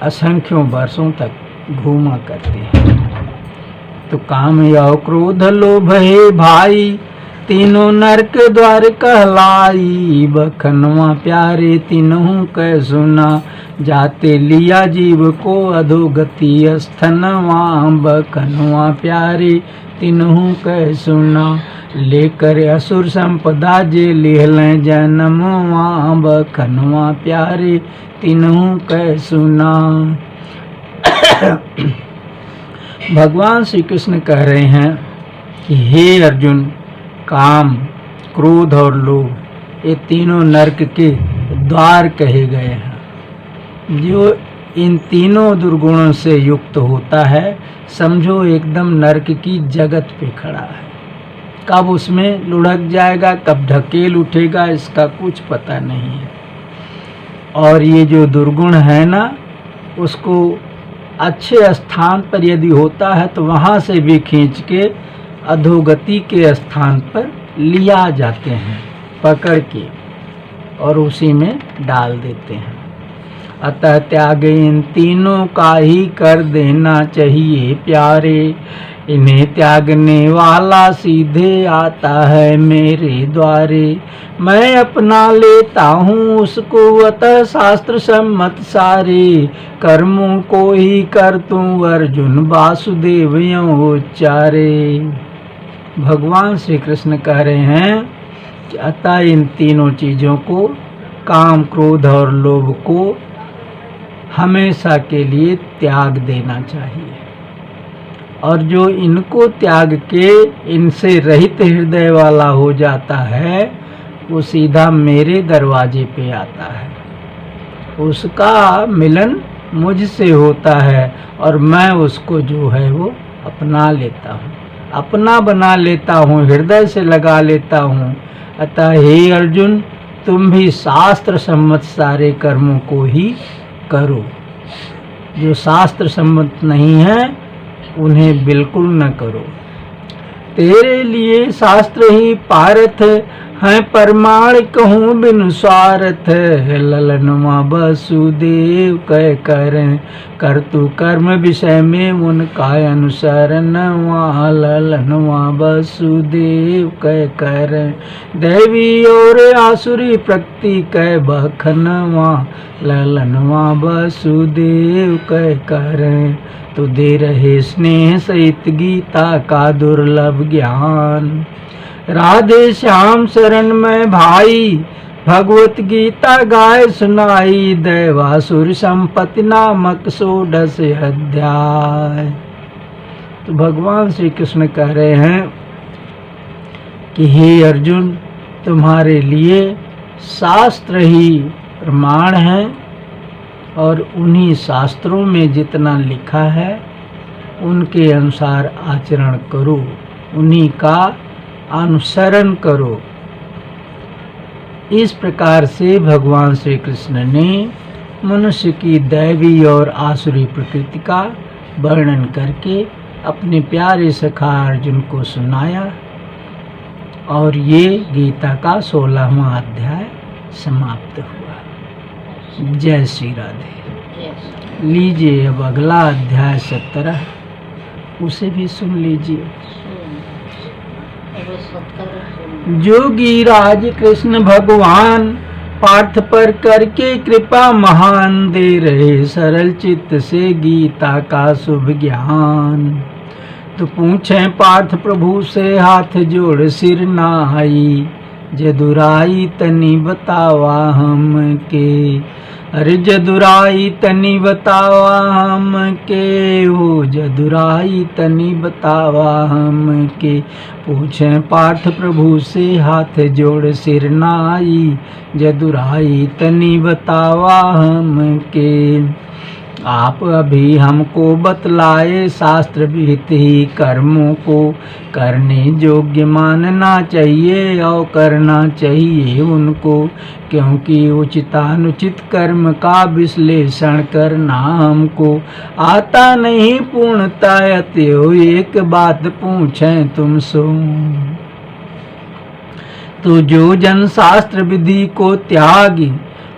असंख्यों वर्षों तक घूमा करते हैं। तो काम या क्रोध लोभ हे भाई, तीनों नरक द्वार कहलाई, बखनवा प्यारे तीनों कह सुना, जाते लिया जीव को अधोगति स्थनवा, बखनवा प्यारे तीनों कह सुना, लेकर असुर संपदा जे लिहलें जन्मवा, बखनवा प्यारे तीनों कह सुना। भगवान श्री कृष्ण कह रहे हैं कि हे अर्जुन, काम क्रोध और लोभ ये तीनों नरक के द्वार कहे गए हैं। जो इन तीनों दुर्गुणों से युक्त होता है, समझो एकदम नरक की जगत पे खड़ा है। कब उसमें लुढ़क जाएगा, कब ढकेल उठेगा, इसका कुछ पता नहीं है। और ये जो दुर्गुण है ना, उसको अच्छे स्थान पर यदि होता है तो वहाँ से भी खींच के अधोगति के स्थान पर लिया जाते हैं पकड़ के, और उसी में डाल देते हैं। अतः त्याग इन तीनों का ही कर देना चाहिए प्यारे, इन्हें त्यागने वाला सीधे आता है मेरे द्वारे। मैं अपना लेता हूँ उसको अतः शास्त्र सम्मत सारे, कर्मों को ही कर तू अर्जुन वासुदेव यों उच्चारे। भगवान श्री कृष्ण कह रहे हैं कि अतः इन तीनों चीज़ों को, काम क्रोध और लोभ को हमेशा के लिए त्याग देना चाहिए। और जो इनको त्याग के इनसे रहित हृदय वाला हो जाता है वो सीधा मेरे दरवाजे पे आता है, उसका मिलन मुझसे होता है और मैं उसको जो है वो अपना लेता हूँ, अपना बना लेता हूँ, हृदय से लगा लेता हूँ। अतः हे अर्जुन, तुम भी शास्त्र सम्मत सारे कर्मों को ही करो, जो शास्त्र सम्मत नहीं है उन्हें बिल्कुल न करो। तेरे लिए शास्त्र ही पारथ है, परमाण कहूँ बिन स्वार्थ। ललनवा वसुदेव कह कर तू कर्म विषय में उनका अनुसरण। ललनवा वसुदेव कह कर दैवी और आसुरी प्रकृति कह बखनवा। ललनवा वसुदेव कह कर तो दे रहे स्नेह सहित गीता का दुर्लभ ज्ञान। राधे श्याम शरण में भाई, भगवत गीता गाय सुनाई। दैवासुर संपत्ति नामक 16 अध्याय। तो भगवान श्री कृष्ण कह रहे हैं कि हे अर्जुन, तुम्हारे लिए शास्त्र ही प्रमाण है और उन्हीं शास्त्रों में जितना लिखा है उनके अनुसार आचरण करो, उन्हीं का अनुसरण करो। इस प्रकार से भगवान श्री कृष्ण ने मनुष्य की दैवी और आसुरी प्रकृति का वर्णन करके अपने प्यारे सखा अर्जुन को सुनाया और ये गीता का 16वां अध्याय समाप्त हुआ। जय श्री राधे। लीजिए अब अगला अध्याय 17, उसे भी सुन लीजिए। जोगी राज कृष्ण भगवान पार्थ पर करके कृपा महान, दे रहे सरल चित्त से गीता का शुभ ज्ञान। तो पूछे पार्थ प्रभु से हाथ जोड़ सिर नाई, जदुराई तनी बतावा हम के। अरे जदुराई तनी बतावा हम के, हो जदुराई तनी बतावा हम के। पूछे पार्थ प्रभु से हाथ जोड़ सिर नाई, जदुराई तनी बतावा हम के। आप अभी हमको बतलाए शास्त्र विहित ही कर्मों को, करने योग्य मानना चाहिए और करना चाहिए उनको। क्योंकि उचितानुचित कर्म का विश्लेषण करना हमको आता नहीं पूर्णतः। अतएव एक बात पूछें तुमसे, तो जो जन शास्त्र विधि को त्यागी,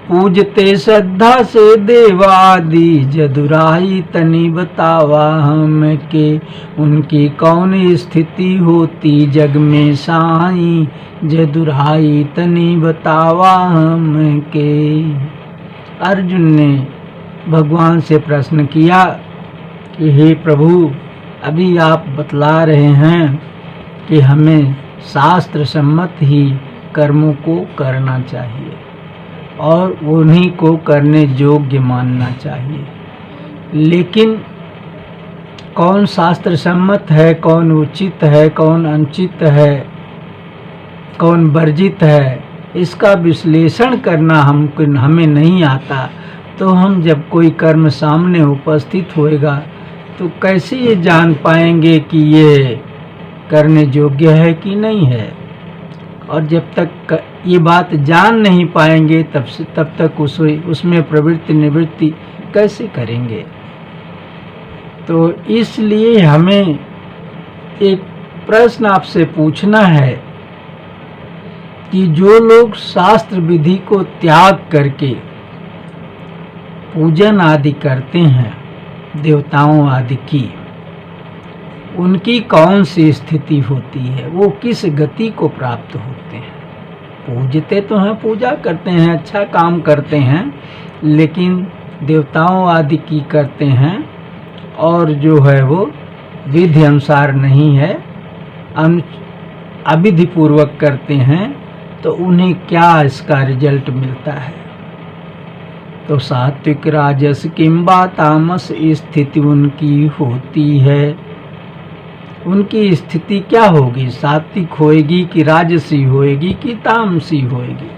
पूजते श्रद्धा से देवादि, जदुराई तनी बतावा हम के। उनकी कौन स्थिति होती जग में साई, जदुराई तनी बतावा हम के। अर्जुन ने भगवान से प्रश्न किया कि हे प्रभु, अभी आप बतला रहे हैं कि हमें शास्त्र सम्मत ही कर्मों को करना चाहिए और उन्हीं को करने योग्य मानना चाहिए, लेकिन कौन शास्त्र सम्मत है, कौन उचित है, कौन अनुचित है, कौन वर्जित है, इसका विश्लेषण करना हमें नहीं आता। तो हम जब कोई कर्म सामने उपस्थित होएगा तो कैसे ये जान पाएंगे कि ये करने योग्य है कि नहीं है। और जब तक ये बात जान नहीं पाएंगे तब तक उसमें प्रवृत्ति निवृत्ति कैसे करेंगे। तो इसलिए हमें एक प्रश्न आपसे पूछना है कि जो लोग शास्त्र विधि को त्याग करके पूजन आदि करते हैं देवताओं आदि की, उनकी कौन सी स्थिति होती है, वो किस गति को प्राप्त होते हैं। पूजते तो हैं, पूजा करते हैं, अच्छा काम करते हैं, लेकिन देवताओं आदि की करते हैं और जो है वो विधि अनुसार नहीं है, अविधि पूर्वक करते हैं, तो उन्हें क्या इसका रिजल्ट मिलता है। तो सात्विक राजस किंबा तामस स्थिति उनकी होती है। उनकी स्थिति क्या होगी, सात्विक होएगी कि राजसी होएगी कि तामसी होएगी।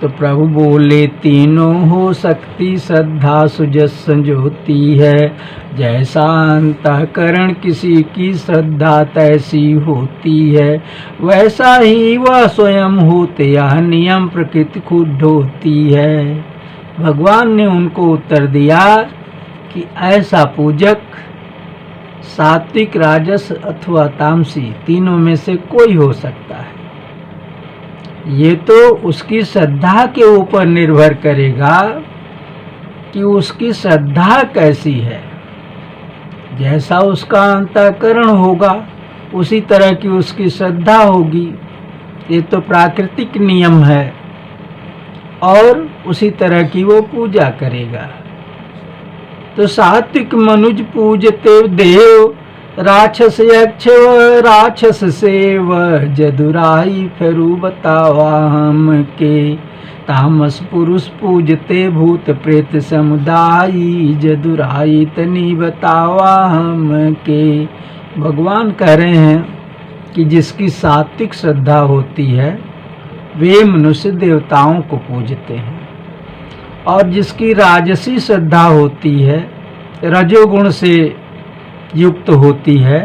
तो प्रभु बोले तीनों हो सकती, श्रद्धा सुजस संजोती है। जैसा अंतःकरण किसी की श्रद्धा तैसी होती है, वैसा ही वह स्वयं होते यह नियम प्रकृति खुद होती है। भगवान ने उनको उत्तर दिया कि ऐसा पूजक सात्विक, राजस अथवा तामसी तीनों में से कोई हो सकता है। ये तो उसकी श्रद्धा के ऊपर निर्भर करेगा कि उसकी श्रद्धा कैसी है। जैसा उसका अंतःकरण होगा उसी तरह की उसकी श्रद्धा होगी। ये तो प्राकृतिक नियम है और उसी तरह की वो पूजा करेगा। तो सात्विक मनुज पूजते देव, राक्षस यक्ष राक्षस सेव। जदुराई फेरू बतावा हम के, तामस पुरुष पूजते भूत प्रेत समुदायी। जदुराई तनी बतावा हम के। भगवान कह रहे हैं कि जिसकी सात्विक श्रद्धा होती है वे मनुष्य देवताओं को पूजते हैं, और जिसकी राजसी श्रद्धा होती है, रजोगुण से युक्त होती है,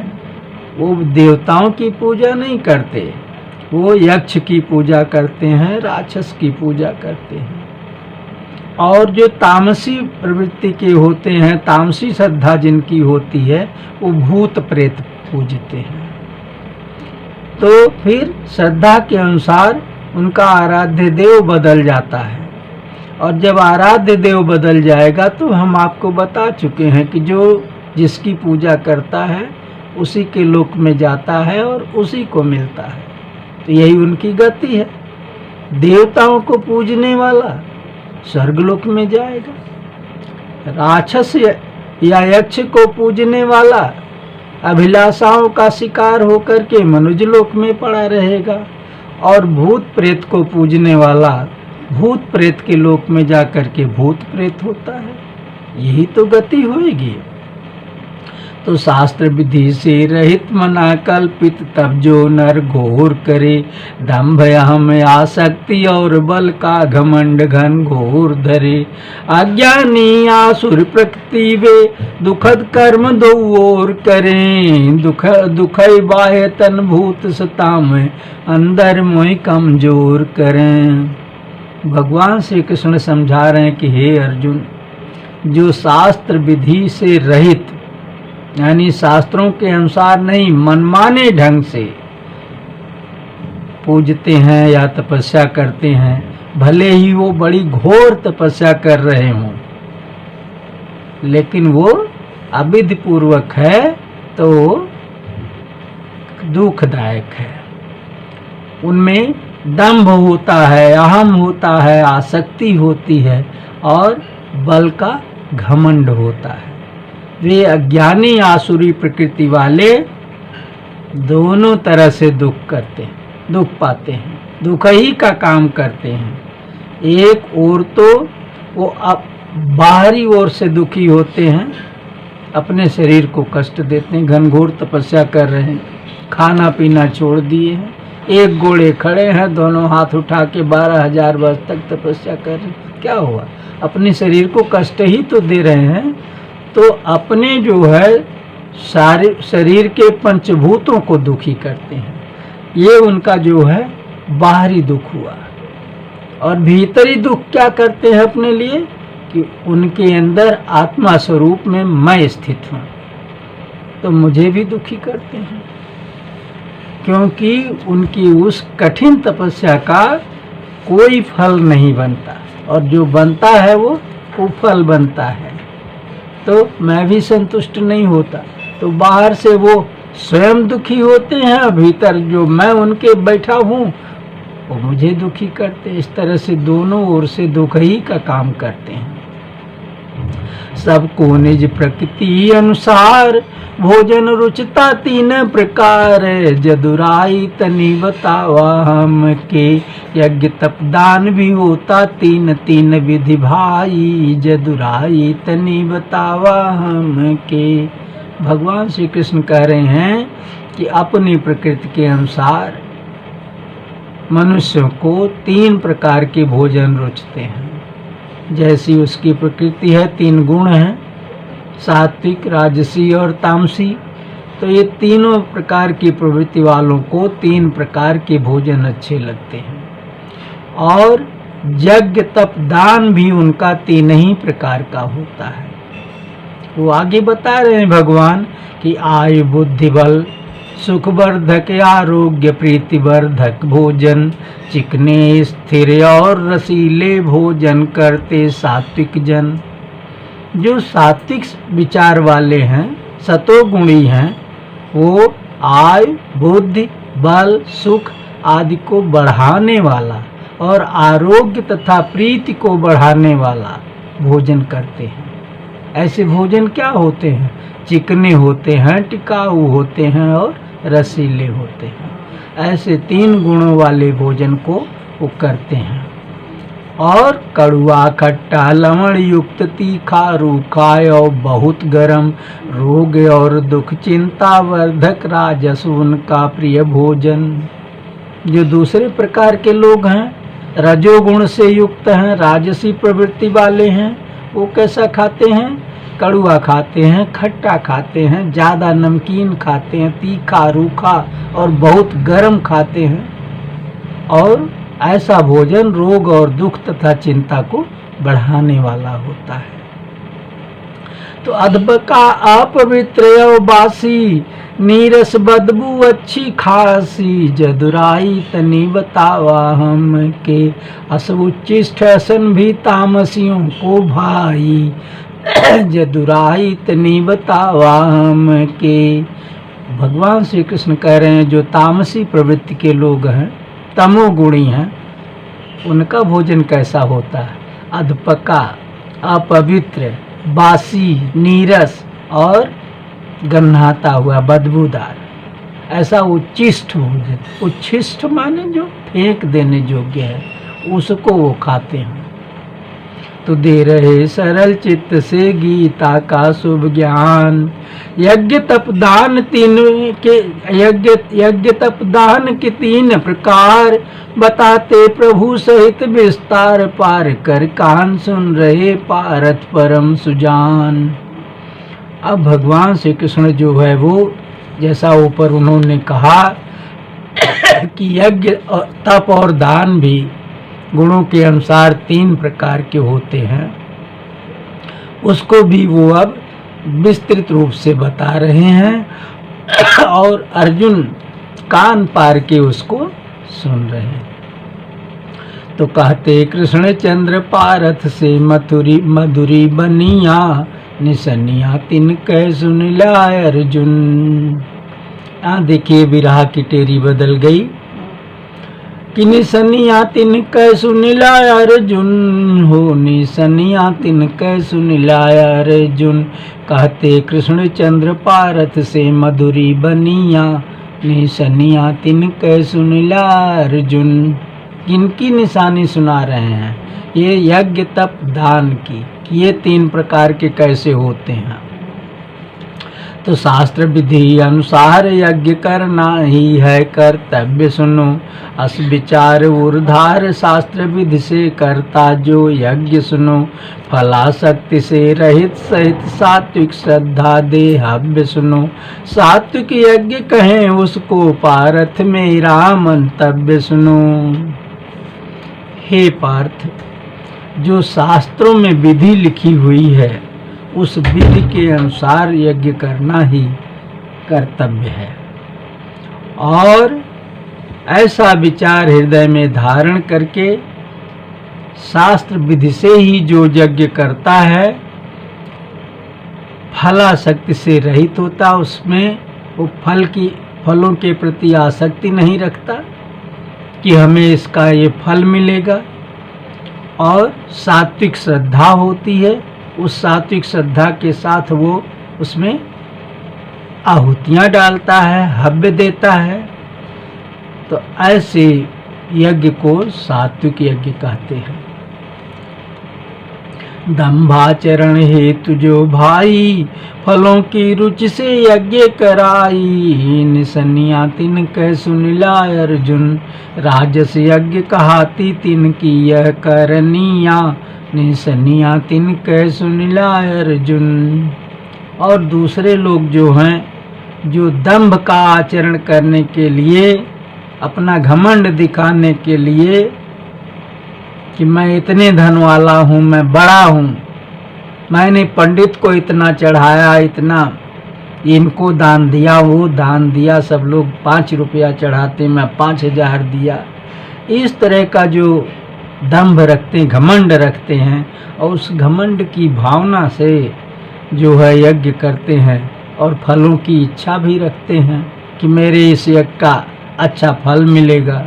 वो देवताओं की पूजा नहीं करते, वो यक्ष की पूजा करते हैं, राक्षस की पूजा करते हैं। और जो तामसी प्रवृत्ति के होते हैं, तामसी श्रद्धा जिनकी होती है, वो भूत प्रेत पूजते हैं। तो फिर श्रद्धा के अनुसार उनका आराध्य देव बदल जाता है। और जब आराध्य देव बदल जाएगा तो हम आपको बता चुके हैं कि जो जिसकी पूजा करता है उसी के लोक में जाता है और उसी को मिलता है। तो यही उनकी गति है। देवताओं को पूजने वाला स्वर्गलोक में जाएगा, राक्षस या यक्ष को पूजने वाला अभिलाषाओं का शिकार होकर के मनुष्यलोक में पड़ा रहेगा, और भूत प्रेत को पूजने वाला भूत प्रेत के लोक में जाकर के भूत प्रेत होता है। यही तो गति होएगी। तो शास्त्र विधि से रहित मना कल्पित तब जो नर घोर करे, दंभ अहम आसक्ति और बल का घमंड घन घोर धरे। अज्ञानी आसुर प्रकृति वे दुखद कर्म दो ओर करें, दुखई बाह्य तन भूत सता में अंदर मोह कमजोर करें। भगवान श्री कृष्ण समझा रहे हैं कि हे अर्जुन, जो शास्त्र विधि से रहित यानी शास्त्रों के अनुसार नहीं, मनमाने ढंग से पूजते हैं या तपस्या करते हैं, भले ही वो बड़ी घोर तपस्या कर रहे हों, लेकिन वो अविधि पूर्वक है तो दुखदायक है। उनमें दंभ होता है, अहम होता है, आसक्ति होती है और बल का घमंड होता है। वे अज्ञानी आसुरी प्रकृति वाले दोनों तरह से दुख करते हैं, दुख पाते हैं, दुख ही का काम करते हैं। एक ओर तो वो अब बाहरी ओर से दुखी होते हैं, अपने शरीर को कष्ट देते हैं, घनघोर तपस्या कर रहे हैं, खाना पीना छोड़ दिए हैं, एक घोड़े खड़े हैं, दोनों हाथ उठा के 12,000 वर्ष तक तपस्या कर रहे हैं। क्या हुआ? अपने शरीर को कष्ट ही तो दे रहे हैं। तो अपने जो है सारे शरीर के पंचभूतों को दुखी करते हैं। ये उनका जो है बाहरी दुख हुआ। और भीतरी दुख क्या करते हैं अपने लिए कि उनके अंदर आत्मा स्वरूप में मैं स्थित हूँ, तो मुझे भी दुखी करते हैं, क्योंकि उनकी उस कठिन तपस्या का कोई फल नहीं बनता, और जो बनता है वो कुफल बनता है। तो मैं भी संतुष्ट नहीं होता, तो बाहर से वो स्वयं दुखी होते हैं, भीतर जो मैं उनके बैठा हूँ वो मुझे दुखी करते हैं। इस तरह से दोनों ओर से दुख ही का काम करते हैं। सबको निज प्रकृति अनुसार भोजन रुचता 3 प्रकार। जदुराई तनी बतावा हम के, यज्ञ तप दान भी होता 3 विधि भाई। जदुराई तनी बतावा हम के। भगवान श्री कृष्ण कह रहे हैं कि अपनी प्रकृति के अनुसार मनुष्यों को 3 प्रकार के भोजन रुचते हैं। जैसी उसकी प्रकृति है, 3 गुण हैं, सात्विक, राजसी और तामसी। तो ये तीनों प्रकार की प्रवृत्ति वालों को 3 प्रकार के भोजन अच्छे लगते हैं। और यज्ञ, तप, दान भी उनका 3 ही प्रकार का होता है। वो आगे बता रहे हैं भगवान कि आयु, बुद्धि, बल, सुखवर्धक, आरोग्य, प्रीतिवर्धक भोजन, चिकने, स्थिर और रसीले भोजन करते सात्विक जन। जो सात्विक विचार वाले हैं, सतोगुणी हैं, वो आयु, बुद्धि, बल, सुख आदि को बढ़ाने वाला और आरोग्य तथा प्रीति को बढ़ाने वाला भोजन करते हैं। ऐसे भोजन क्या होते हैं? चिकने होते हैं, टिकाऊ होते हैं और रसीले होते हैं। ऐसे 3 गुणों वाले भोजन को वो करते हैं। और कड़ुआ, खट्टा, लवण युक्त, तीखा, रूखा और बहुत गरम, रोग और दुख, चिंता वर्धक, राजस उनका प्रिय भोजन। जो दूसरे प्रकार के लोग हैं, रजोगुण से युक्त हैं, राजसी प्रवृत्ति वाले हैं, वो कैसा खाते हैं? कड़ुआ खाते हैं, खट्टा खाते हैं, ज़्यादा नमकीन खाते हैं, तीखा, रूखा और बहुत गर्म खाते हैं। और ऐसा भोजन रोग और दुख तथा चिंता को बढ़ाने वाला होता है। तो अधबका, अपवित्र, बासी, नीरस, बदबू अच्छी खासी, जदुराई तनी बतावा हम के, असुचिष्ट असन भी तामसियों को भाई, जदुराई तनी बतावा हम के। भगवान श्री कृष्ण कह रहे हैं जो तामसी प्रवृत्ति के लोग हैं, तमोगुणी हैं, उनका भोजन कैसा होता है? अधपका, अपवित्र, बासी, नीरस और गन्हाता हुआ, बदबूदार, ऐसा उच्छिष्ट भोजन। उच्छिष्ट माने जो फेंक देने योग्य है, उसको वो खाते हैं। तो दे रहे सरल चित्त से गीता का शुभ ज्ञान, यज्ञ तप दान यज्ञ तप दान के 3 प्रकार बताते प्रभु सहित विस्तार, पार कर कान सुन रहे पारत परम सुजान। अब भगवान श्री कृष्ण जो है वो, जैसा ऊपर उन्होंने कहा कि यज्ञ और तप और दान भी गुणों के अनुसार 3 प्रकार के होते हैं, उसको भी वो अब विस्तृत रूप से बता रहे हैं। और अर्जुन कान पार के उसको सुन रहे हैं। तो कहते कृष्ण चंद्र पारथ से मधुरी बनिया, निसनिया तिनके सुन लाय अर्जुन। यहाँ देखिए विरह की टेरी बदल गई कि निसनिया तिनके सुन लाय अर्जुन हो, निसनिया तिनके सुन लाय अर्जुन। कहते कृष्ण चंद्र पारथ से मधुरी बनिया, निसनिया तिनके सुन लाय अर्जुन। किनकी निशानी सुना रहे हैं? ये यज्ञ तप दान की, ये 3 प्रकार के कैसे होते हैं। तो शास्त्र विधि अनुसार यज्ञ करना ही है कर्तव्य सुनो, अस विचार ऊर्धार शास्त्र विधि से करता जो यज्ञ सुनो। फलाशक्ति से रहित सहित सात्विक श्रद्धा दे हव्य सुनो, सात्विक यज्ञ कहें उसको पार्थ मेरा मंतव्य सुनो। हे पार्थ, जो शास्त्रों में विधि लिखी हुई है उस विधि के अनुसार यज्ञ करना ही कर्तव्य है। और ऐसा विचार हृदय में धारण करके शास्त्र विधि से ही जो यज्ञ करता है, फलाशक्ति से रहित होता, उसमें वो फलों के प्रति आसक्ति नहीं रखता कि हमें इसका ये फल मिलेगा। और सात्विक श्रद्धा होती है, उस सात्विक श्रद्धा के साथ वो उसमें आहुतियाँ डालता है, हव्य देता है। तो ऐसे यज्ञ को सात्विक यज्ञ कहते हैं। दंभाचरण हेतु जो भाई, फलों की रुचि से यज्ञ कराई। निसनिया तिन कह सुनिला अर्जुन, राजस यज्ञ कहाती तिन की यह करनिया। निसनिया तिन कह सुनिला अर्जुन। और दूसरे लोग जो हैं, जो दंभ का आचरण करने के लिए, अपना घमंड दिखाने के लिए कि मैं इतने धन वाला हूँ, मैं बड़ा हूँ, मैंने पंडित को इतना चढ़ाया, इतना इनको दान दिया, वो दान दिया, सब लोग 5 रुपया चढ़ाते, मैं 5000 दिया, इस तरह का जो दंभ रखते हैं, घमंड रखते हैं, और उस घमंड की भावना से जो है यज्ञ करते हैं और फलों की इच्छा भी रखते हैं कि मेरे इस यज्ञ का अच्छा फल मिलेगा।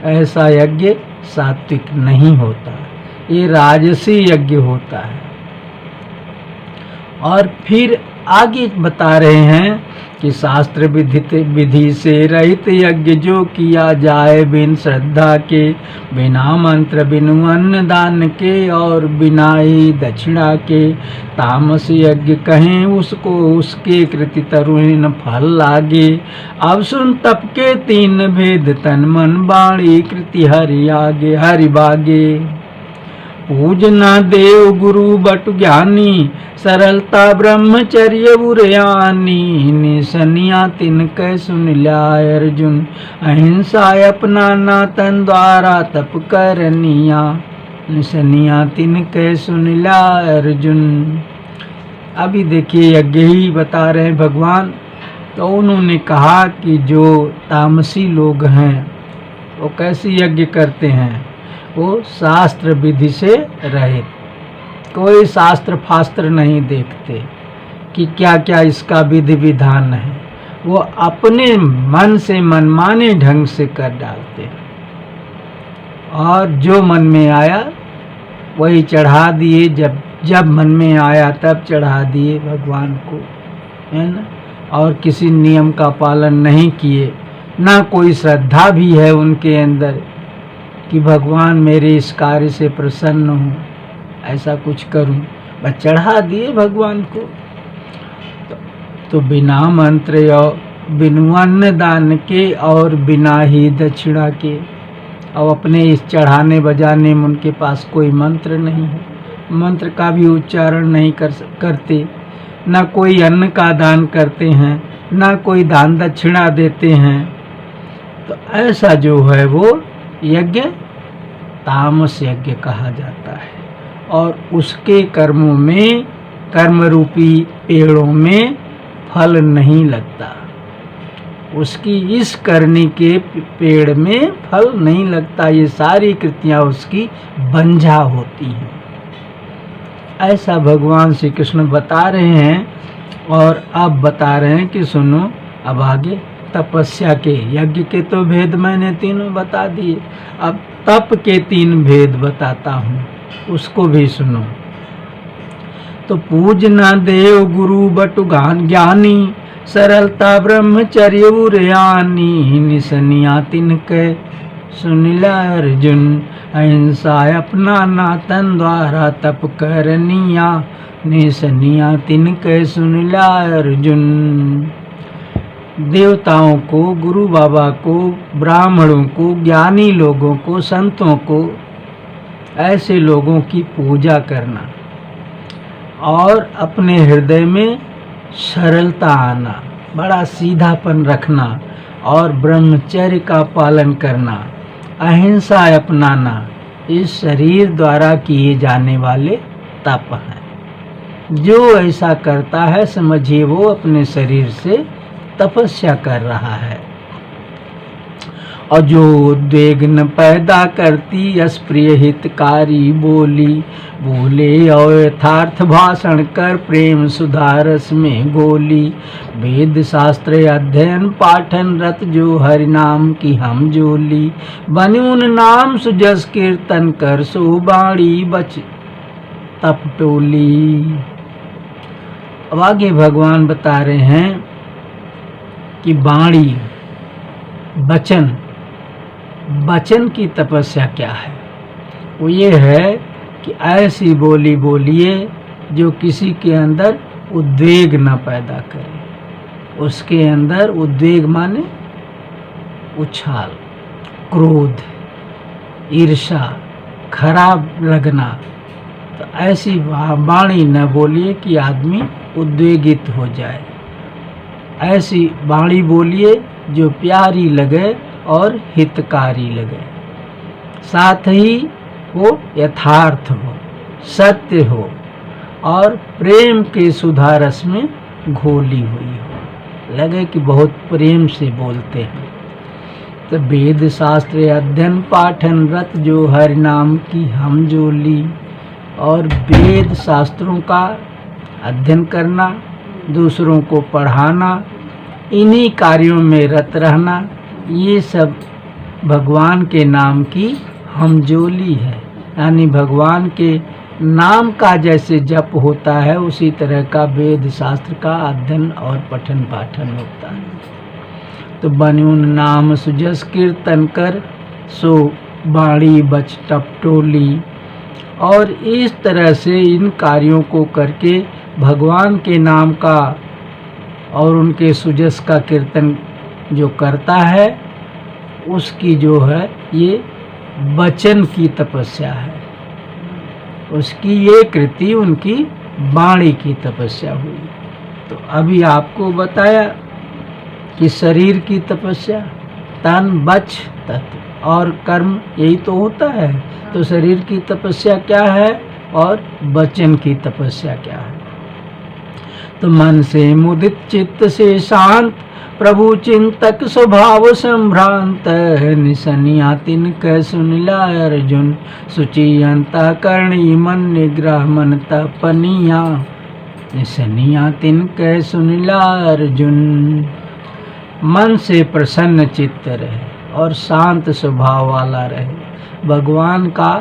ऐसा यज्ञ सात्विक नहीं होता, ये राजसी यज्ञ होता है। और फिर आगे बता रहे हैं कि शास्त्र विधि से रहित यज्ञ जो किया जाए, बिन श्रद्धा के, बिना मंत्र, बिनु अन्न दान के, और बिना ही दक्षिणा के, तामस यज्ञ कहें उसको, उसके कृति तरुण फल लागे। अब सुन तप के 3 भेद, तन मन वाणी कृति हरि आगे, हरि बागे। पूजना देव गुरु बटु ज्ञानी, सरलता ब्रह्मचर्य बुरयानी। निसनिया तिन कह सुनिला अर्जुन, अहिंसा अपनाना तन द्वारा तप करनिया। निसनिया तिन कह सुनिला अर्जुन। अभी देखिए यज्ञ ही बता रहे हैं भगवान। तो उन्होंने कहा कि जो तामसी लोग हैं वो कैसे यज्ञ करते हैं, वो शास्त्र विधि से रहित, कोई शास्त्र फास्त्र नहीं देखते कि क्या क्या इसका विधि विधान है, वो अपने मन से मनमाने ढंग से कर डालते हैं, और जो मन में आया वही चढ़ा दिए, जब मन में आया तब चढ़ा दिए भगवान को, है ना। और किसी नियम का पालन नहीं किए, ना कोई श्रद्धा भी है उनके अंदर कि भगवान मेरे इस कार्य से प्रसन्न हो, ऐसा कुछ करूं, बस चढ़ा दिए भगवान को। तो बिना मंत्र और बिनु अन्न दान के और बिना ही दक्षिणा के, और अपने इस चढ़ाने बजाने में उनके पास कोई मंत्र नहीं है, मंत्र का भी उच्चारण नहीं करते, ना कोई अन्न का दान करते हैं, ना कोई दान दक्षिणा देते हैं। तो ऐसा जो है वो यज्ञ तामस यज्ञ कहा जाता है। और उसके कर्मों में, कर्म रूपी पेड़ों में फल नहीं लगता, उसकी इस करने के पेड़ में फल नहीं लगता, ये सारी कृतियां उसकी बंझा होती हैं। ऐसा भगवान श्री कृष्ण बता रहे हैं। और अब बता रहे हैं कि सुनो, अब आगे तपस्या के, यज्ञ के तो भेद मैंने तीनों बता दिए, अब तप के 3 भेद बताता हूँ, उसको भी सुनो। तो पूजना देव गुरु बटु ज्ञानी, सरलता ब्रह्मचर्य बुरयानी। निसनिया तिनके सुनिला अर्जुन, अहिंसा अपनाना तन द्वारा तप करनिया। निसनिया तिनके सुनिला अर्जुन। देवताओं को, गुरु बाबा को, ब्राह्मणों को, ज्ञानी लोगों को, संतों को, ऐसे लोगों की पूजा करना और अपने हृदय में सरलता आना, बड़ा सीधापन रखना और ब्रह्मचर्य का पालन करना, अहिंसा अपनाना, इस शरीर द्वारा किए जाने वाले तप हैं। जो ऐसा करता है समझिए वो अपने शरीर से तपस्या कर रहा है। और जो उद्वेग पैदा करती अस्प्रिय हितकारी बोली, बोले और यथार्थ भाषण कर प्रेम सुधारस में गोली। वेद शास्त्र अध्ययन पाठन रत जो हरि नाम की हम जोली। बनुन नाम सुजस कीर्तन कर सो बाणी बच तप टोली। अब आगे भगवान बता रहे हैं कि वाणी, वचन की तपस्या क्या है। वो ये है कि ऐसी बोली बोलिए जो किसी के अंदर उद्वेग न पैदा करे। उसके अंदर उद्वेग माने उछाल, क्रोध, ईर्ष्या, खराब लगना। तो ऐसी वाणी न बोलिए कि आदमी उद्वेगित हो जाए। ऐसी वाणी बोलिए जो प्यारी लगे और हितकारी लगे, साथ ही वो यथार्थ हो, सत्य हो और प्रेम के सुधारस में घोली हुई हो, लगे कि बहुत प्रेम से बोलते हैं। तो वेद शास्त्र अध्ययन पाठन रत जो हरि नाम की हम जोली। और वेद शास्त्रों का अध्ययन करना, दूसरों को पढ़ाना, इन्हीं कार्यों में रत रहना, ये सब भगवान के नाम की हमजोली है। यानी भगवान के नाम का जैसे जप होता है उसी तरह का वेद शास्त्र का अध्ययन और पठन पाठन होता है। तो बनुन नाम सुजस कीर्तन कर, सो बाणी बच टपटोली। और इस तरह से इन कार्यों को करके भगवान के नाम का और उनके सुजस का कीर्तन जो करता है उसकी जो है ये वचन की तपस्या है। उसकी ये कृति उनकी वाणी की तपस्या हुई। तो अभी आपको बताया कि शरीर की तपस्या, तन बच तत्व और कर्म, यही तो होता है। तो शरीर की तपस्या क्या है और वचन की तपस्या क्या है। तो मन से मुदित चित्त से शांत, प्रभु चिंतक स्वभाव संभ्रांत। निसनिया तिनके सुनिला अर्जुन, सुचि अंतःकरणी मन निग्रह मन तपनिया। निसनिया तिनके सुनिला अर्जुन। मन से प्रसन्न चित्त रहे और शांत स्वभाव वाला रहे, भगवान का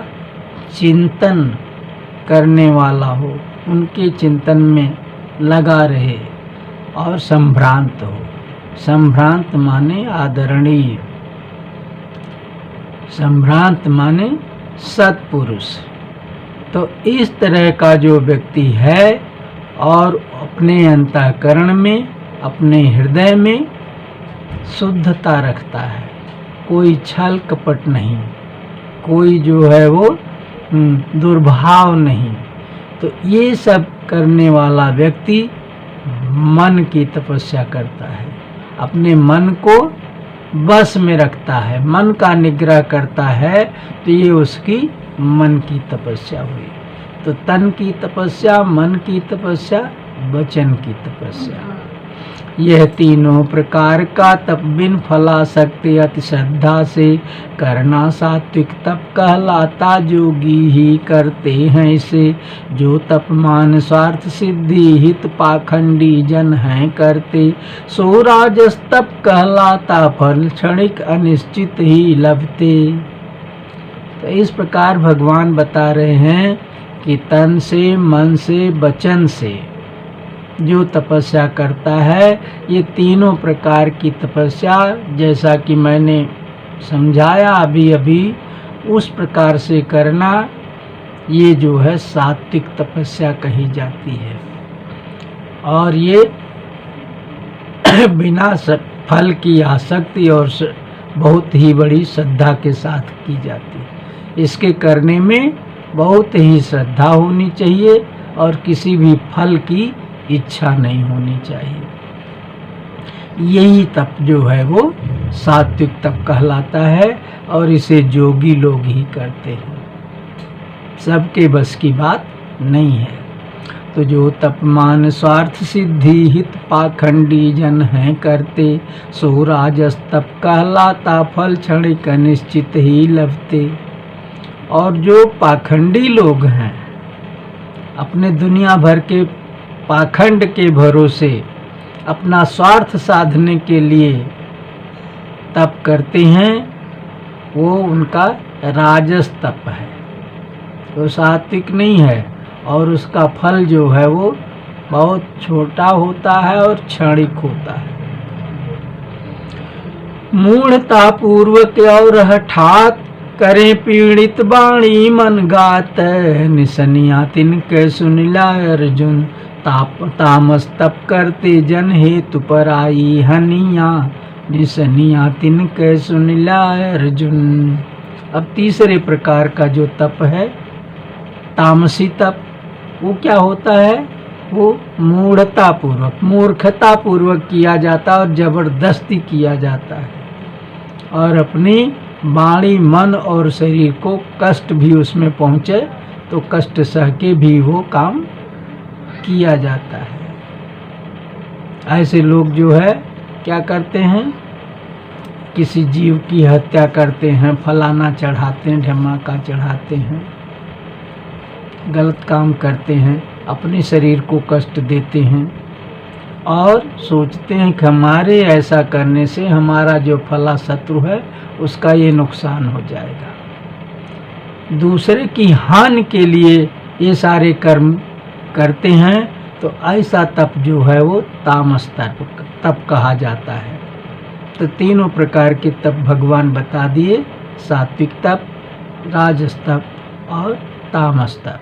चिंतन करने वाला हो, उनके चिंतन में लगा रहे और संभ्रांत हो। संभ्रांत माने आदरणीय, संभ्रांत माने सत्पुरुष। तो इस तरह का जो व्यक्ति है और अपने अंतःकरण में, अपने हृदय में शुद्धता रखता है, कोई छल कपट नहीं, कोई जो है वो दुर्भाव नहीं। तो ये सब करने वाला व्यक्ति मन की तपस्या करता है, अपने मन को बस में रखता है, मन का निग्रह करता है। तो ये उसकी मन की तपस्या हुई। तो तन की तपस्या, मन की तपस्या, वचन की तपस्या, यह तीनों प्रकार का तप बिन फलासक्ति अति श्रद्धा से करना सात्विक तप कहलाता। जोगी ही करते हैं इसे, जो तप मान स्वार्थ सिद्धि हित पाखंडी जन हैं करते। सो राजस तप कहलाता, फल क्षणिक अनिश्चित ही लभते। तो इस प्रकार भगवान बता रहे हैं कि तन से, मन से, वचन से जो तपस्या करता है, ये तीनों प्रकार की तपस्या, जैसा कि मैंने समझाया अभी अभी, उस प्रकार से करना, ये जो है सात्विक तपस्या कही जाती है। और ये बिना फल की आसक्ति और बहुत ही बड़ी श्रद्धा के साथ की जाती है। इसके करने में बहुत ही श्रद्धा होनी चाहिए और किसी भी फल की इच्छा नहीं होनी चाहिए। यही तप जो है वो सात्विक तप कहलाता है और इसे जोगी लोग ही करते हैं, सबके बस की बात नहीं है। तो जो तप मान स्वार्थ सिद्धि हित पाखंडी जन हैं करते, सो राजस तप कहलाता, फल क्षणिक निश्चित ही लभते। और जो पाखंडी लोग हैं, अपने दुनिया भर के पाखंड के भरोसे अपना स्वार्थ साधने के लिए तप करते हैं, वो उनका राजस तप है, तो सात्विक नहीं है। और उसका फल जो है वो बहुत छोटा होता है और क्षणिक होता है। मूढ़ता पूर्वक और हठात करे पीड़ित बाणी मन गात, निसनिया तिनके सुनिला अर्जुन, तामस तप करते जन हेतु पराई हनिया, निसनिया तिनके सुनिला अर्जुन। अब तीसरे प्रकार का जो तप है तामसी तप, वो क्या होता है? वो मूर्खता पूर्वक किया जाता है और जबरदस्ती किया जाता है, और अपनी वाणी मन और शरीर को कष्ट भी उसमें पहुँचे तो कष्ट सह के भी वो काम किया जाता है। ऐसे लोग जो है क्या करते हैं, किसी जीव की हत्या करते हैं, फलाना चढ़ाते हैं, ढमाका चढ़ाते हैं, गलत काम करते हैं, अपने शरीर को कष्ट देते हैं और सोचते हैं कि हमारे ऐसा करने से हमारा जो फला शत्रु है उसका ये नुकसान हो जाएगा। दूसरे की हानि के लिए ये सारे कर्म करते हैं, तो ऐसा तप जो है वो तामस तप कहा जाता है। तो तीनों प्रकार के तप भगवान बता दिए, सात्विक तप, राजस तप और तामस तप।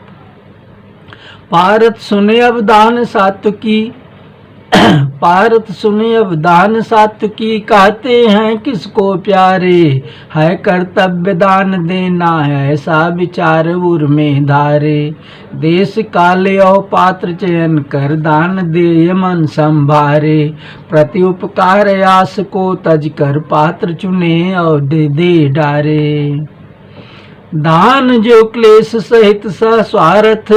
पारत सुने अब दान सात्विकी, पारत सुने अब दान सात्विकी, कहते हैं किसको प्यारे, है कर्तव्य दान देना है ऐसा विचार उर में धारे, देश काले और पात्र चयन कर दान दे मन संभारे, प्रति उपकार आस को तज कर पात्र चुने और दे डारे, दान जो क्लेश सहित स्वार्थ,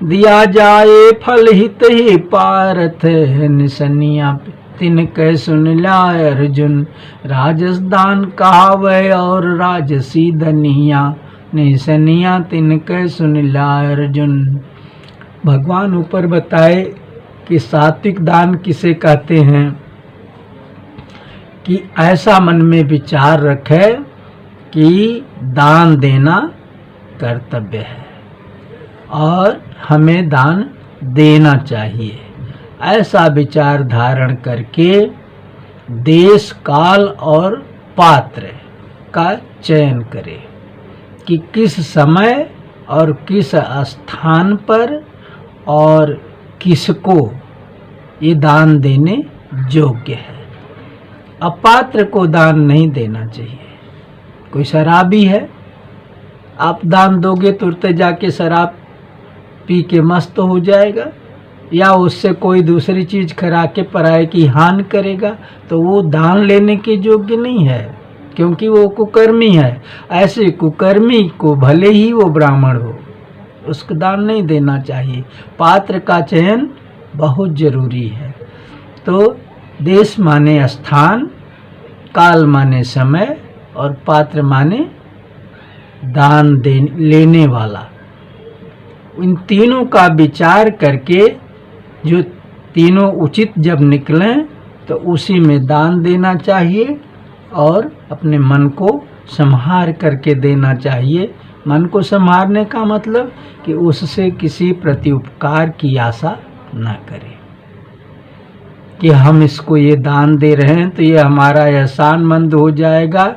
दिया जाए फल हित ही पारथ, निसनिया तिनके सुनिला अर्जुन, राजस दान कहावे और राजसी दनिया, निसनिया तिनके सुनिला अर्जुन। भगवान ऊपर बताए कि सात्विक दान किसे कहते हैं, कि ऐसा मन में विचार रखे कि दान देना कर्तव्य है और हमें दान देना चाहिए। ऐसा विचार धारण करके देश काल और पात्र का चयन करे कि किस समय और किस स्थान पर और किसको ये दान देने योग्य है। अपात्र को दान नहीं देना चाहिए। कोई शराबी है, आप दान दोगे तुरंत जाके शराब पी के मस्त हो जाएगा, या उससे कोई दूसरी चीज खा के पराये की हानि करेगा, तो वो दान लेने के योग्य नहीं है, क्योंकि वो कुकर्मी है। ऐसे कुकर्मी को भले ही वो ब्राह्मण हो, उसको दान नहीं देना चाहिए। पात्र का चयन बहुत जरूरी है। तो देश माने स्थान, काल माने समय और पात्र माने दान लेने वाला। इन तीनों का विचार करके जो तीनों उचित जब निकलें तो उसी में दान देना चाहिए और अपने मन को संहार करके देना चाहिए। मन को संहारने का मतलब कि उससे किसी प्रत्युपकार की आशा न करें कि हम इसको ये दान दे रहे हैं तो ये हमारा एहसानमंद हो जाएगा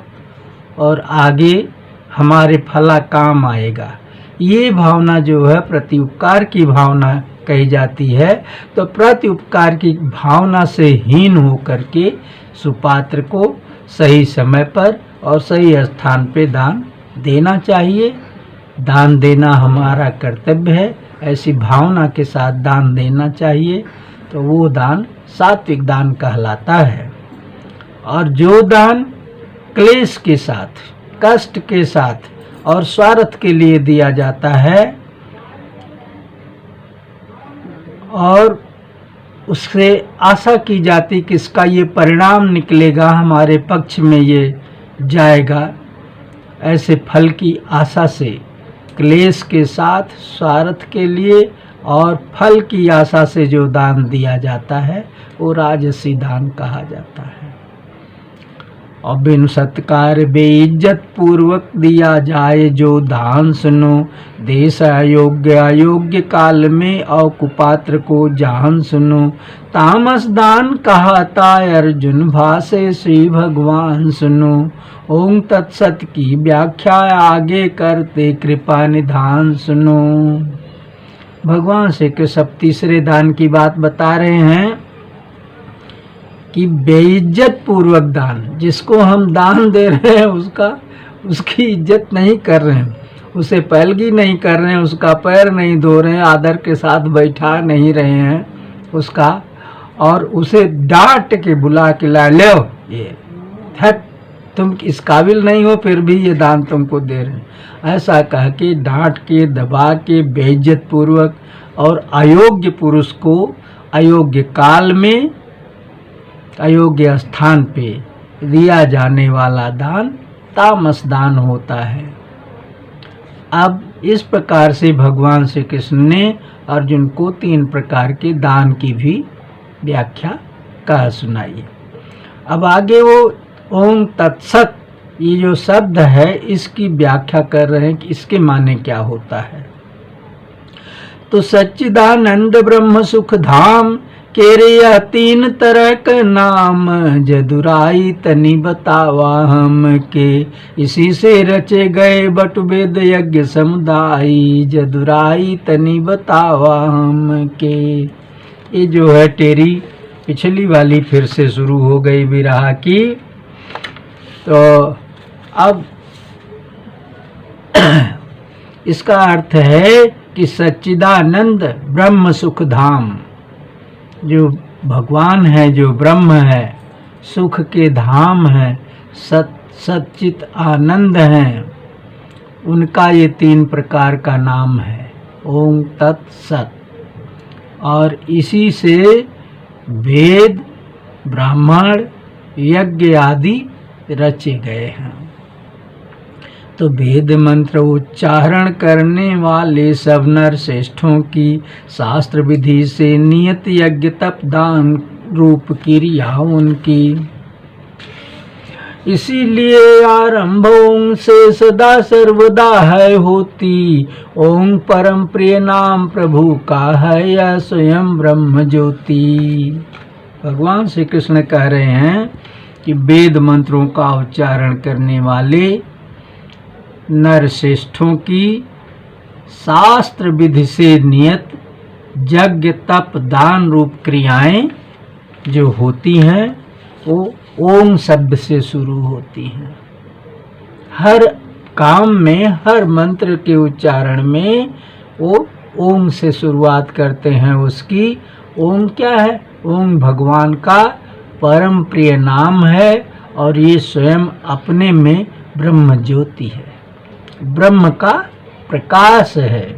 और आगे हमारे फला काम आएगा। ये भावना जो है प्रत्युपकार की भावना कही जाती है। तो प्रत्युपकार की भावना से हीन होकर के सुपात्र को सही समय पर और सही स्थान पे दान देना चाहिए। दान देना हमारा कर्तव्य है, ऐसी भावना के साथ दान देना चाहिए, तो वो दान सात्विक दान कहलाता है। और जो दान क्लेश के साथ, कष्ट के साथ और स्वार्थ के लिए दिया जाता है और उससे आशा की जाती कि इसका ये परिणाम निकलेगा, हमारे पक्ष में ये जाएगा, ऐसे फल की आशा से क्लेश के साथ स्वार्थ के लिए और फल की आशा से जो दान दिया जाता है वो राजसी दान कहा जाता है। और बिन सत्कार बेइज्जत पूर्वक दिया जाए जो दान सुनो, देश अयोग्य अयोग्य काल में और कुपात्र को जान सुनो, तामस दान कहता अर्जुन भाषे श्री भगवान सुनो। ओम तत्सत की व्याख्या आगे करते कृपा निधान सुनो। भगवान श्री कृष्ण तीसरे दान की बात बता रहे हैं कि बेइज्जत पूर्वक दान, जिसको हम दान दे रहे हैं उसकी इज्जत नहीं कर रहे हैं, उसे पहलगी नहीं कर रहे हैं, उसका पैर नहीं धो रहे हैं, आदर के साथ बैठा नहीं रहे हैं उसका, और उसे डांट के बुला के ला ले ये हट, तुम इस काबिल नहीं हो फिर भी ये दान तुमको दे रहे हैं, ऐसा कह के डांट के दबा के बेइज्जत पूर्वक और अयोग्य पुरुष को अयोग्य काल में अयोग्य स्थान पे दिया जाने वाला दान तामस दान होता है। अब इस प्रकार से भगवान श्री कृष्ण ने अर्जुन को 3 प्रकार के दान की भी व्याख्या कह सुनाई। अब आगे वो ओम तत्सत ये जो शब्द है इसकी व्याख्या कर रहे हैं कि इसके माने क्या होता है। तो सच्चिदानंद ब्रह्म सुख धाम केरे यह 3 तरह का नाम, जदुराई तनि बतावा हम के, इसी से रचे गए बट वेद यज्ञ समुदाय, जदुराई तनि बतावा हम के। ये जो है टेरी पिछली वाली फिर से शुरू हो गई विरहा की। तो अब इसका अर्थ है कि सच्चिदानंद ब्रह्म सुख धाम, जो भगवान है, जो ब्रह्म है, सुख के धाम है, सच्चित आनंद है, उनका ये 3 प्रकार का नाम है ओम तत्सत। और इसी से वेद ब्राह्मण यज्ञ आदि रचे गए हैं। तो वेद मंत्र उच्चारण करने वाले सब नर श्रेष्ठों की शास्त्र विधि से नियत यज्ञ तप दान रूप क्रिया उनकी, इसीलिए आरंभ ओम से सदा सर्वदा है होती, ओम परम प्रिय नाम प्रभु का है या स्वयं ब्रह्म ज्योति। भगवान श्री कृष्ण कह रहे हैं कि वेद मंत्रों का उच्चारण करने वाले नर श्रेष्ठों की शास्त्र विधि से नियत यज्ञ तप दान रूप क्रियाएं जो होती हैं वो ओम शब्द से शुरू होती हैं। हर काम में, हर मंत्र के उच्चारण में वो ओम से शुरुआत करते हैं उसकी। ओम क्या है? ओम भगवान का परम प्रिय नाम है और ये स्वयं अपने में ब्रह्म ज्योति है, ब्रह्म का प्रकाश है।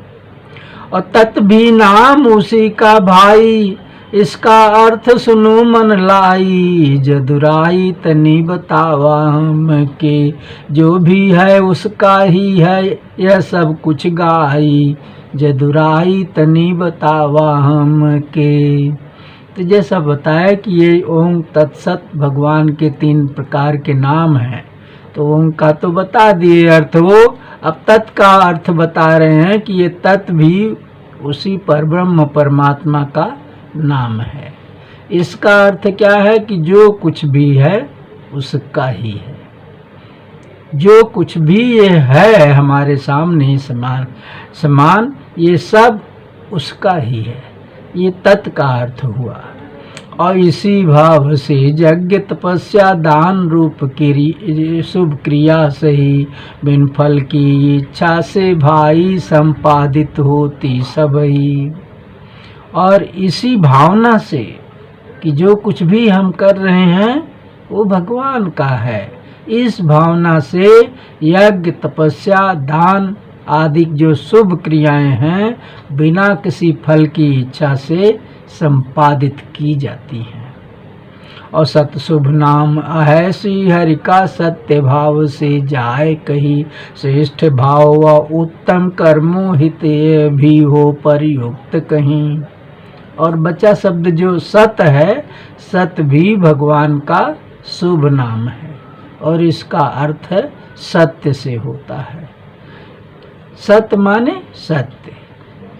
और तत् भी नाम उसी का भाई, इसका अर्थ सुनो मन लाई, जदुराई तनि बतावा हम के, जो भी है उसका ही है यह सब कुछ गाई, जदुराई तनि बतावा हम के। तो जैसा बताया कि ये ओम तत्सत भगवान के 3 प्रकार के नाम हैं, तो ओम का तो बता दिए अर्थ वो, अब तत् का अर्थ बता रहे हैं कि ये तत् भी उसी परब्रह्म परमात्मा का नाम है। इसका अर्थ क्या है कि जो कुछ भी है उसका ही है, जो कुछ भी ये है हमारे सामने समान ये सब उसका ही है, ये तत् का अर्थ हुआ। और इसी भाव से यज्ञ तपस्या दान रूप की शुभ क्रिया से ही बिन फल की इच्छा से भाई संपादित होती सबही। और इसी भावना से कि जो कुछ भी हम कर रहे हैं वो भगवान का है, इस भावना से यज्ञ तपस्या दान आदि जो शुभ क्रियाएं हैं बिना किसी फल की इच्छा से संपादित की जाती हैं। और सत शुभ नाम अहैसी हरि का सत्य भाव से जाए कही, श्रेष्ठ भाव व उत्तम कर्मों हित भी हो प्रयुक्त कहीं। और बचा शब्द जो सत है, सत भी भगवान का शुभ नाम है, और इसका अर्थ है सत्य से होता है। सत्य माने सत्य,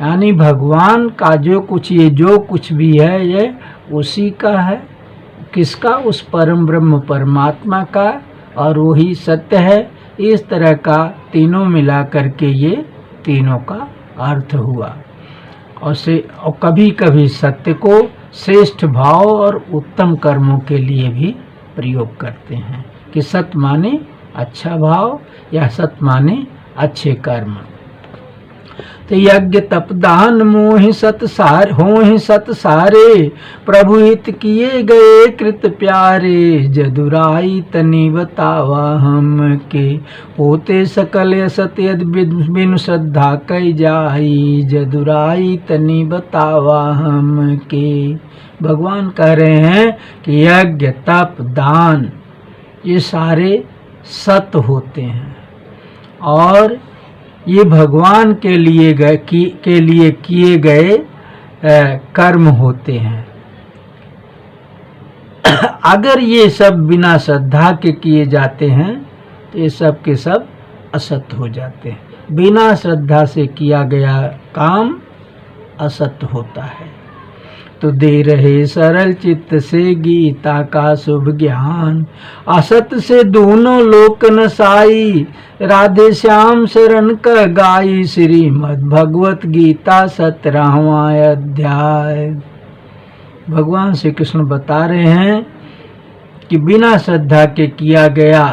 यानी भगवान का जो कुछ भी है ये उसी का है। किसका? उस परम ब्रह्म परमात्मा का, और वही सत्य है। इस तरह का तीनों मिला करके ये तीनों का अर्थ हुआ। और कभी कभी सत्य को श्रेष्ठ भाव और उत्तम कर्मों के लिए भी प्रयोग करते हैं कि सत माने अच्छा भाव या सत माने अच्छे कर्म। तो यज्ञ तप दान मोहि सत सारे, प्रभु हित किए गए कृत प्यारे। जदुराई तनि बतावा हम के, होते सकल असत यदि बिनु श्रद्धा कई जाई। जदुराई तनि बतावा हम के। भगवान कह रहे हैं कि यज्ञ तप दान ये सारे सत होते हैं और ये भगवान के लिए किए गए कर्म होते हैं। अगर ये सब बिना श्रद्धा के किए जाते हैं तो ये सब के सब असत हो जाते हैं। बिना श्रद्धा से किया गया काम असत होता है। तो दे रहे सरल चित्त से गीता का शुभ ज्ञान, असत से दोनों लोक नसाई। राधे श्याम शरण का गाई, श्रीमद् भगवत गीता 17वां अध्याय। भगवान श्री कृष्ण बता रहे हैं कि बिना श्रद्धा के किया गया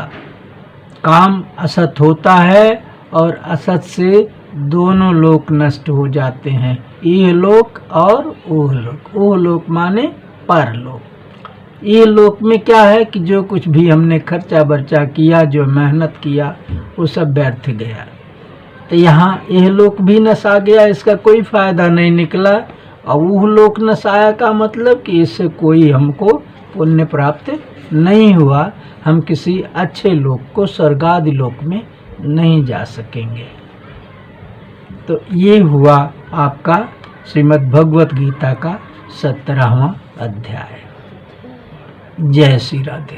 काम असत होता है और असत से दोनों लोक नष्ट हो जाते हैं, यह लोक और ओह लोक। ओह लोक माने परलोक। ये लोक में क्या है कि जो कुछ भी हमने खर्चा बर्चा किया, जो मेहनत किया, वो सब व्यर्थ गया। तो यहाँ यह लोक भी नशा गया, इसका कोई फायदा नहीं निकला। और वह लोक नशाया का मतलब कि इससे कोई हमको पुण्य प्राप्त नहीं हुआ। हम किसी अच्छे लोक को, स्वर्गादि लोक में नहीं जा सकेंगे। तो ये हुआ आपका श्रीमद् भगवत गीता का 17वां अध्याय। जय श्री राधे।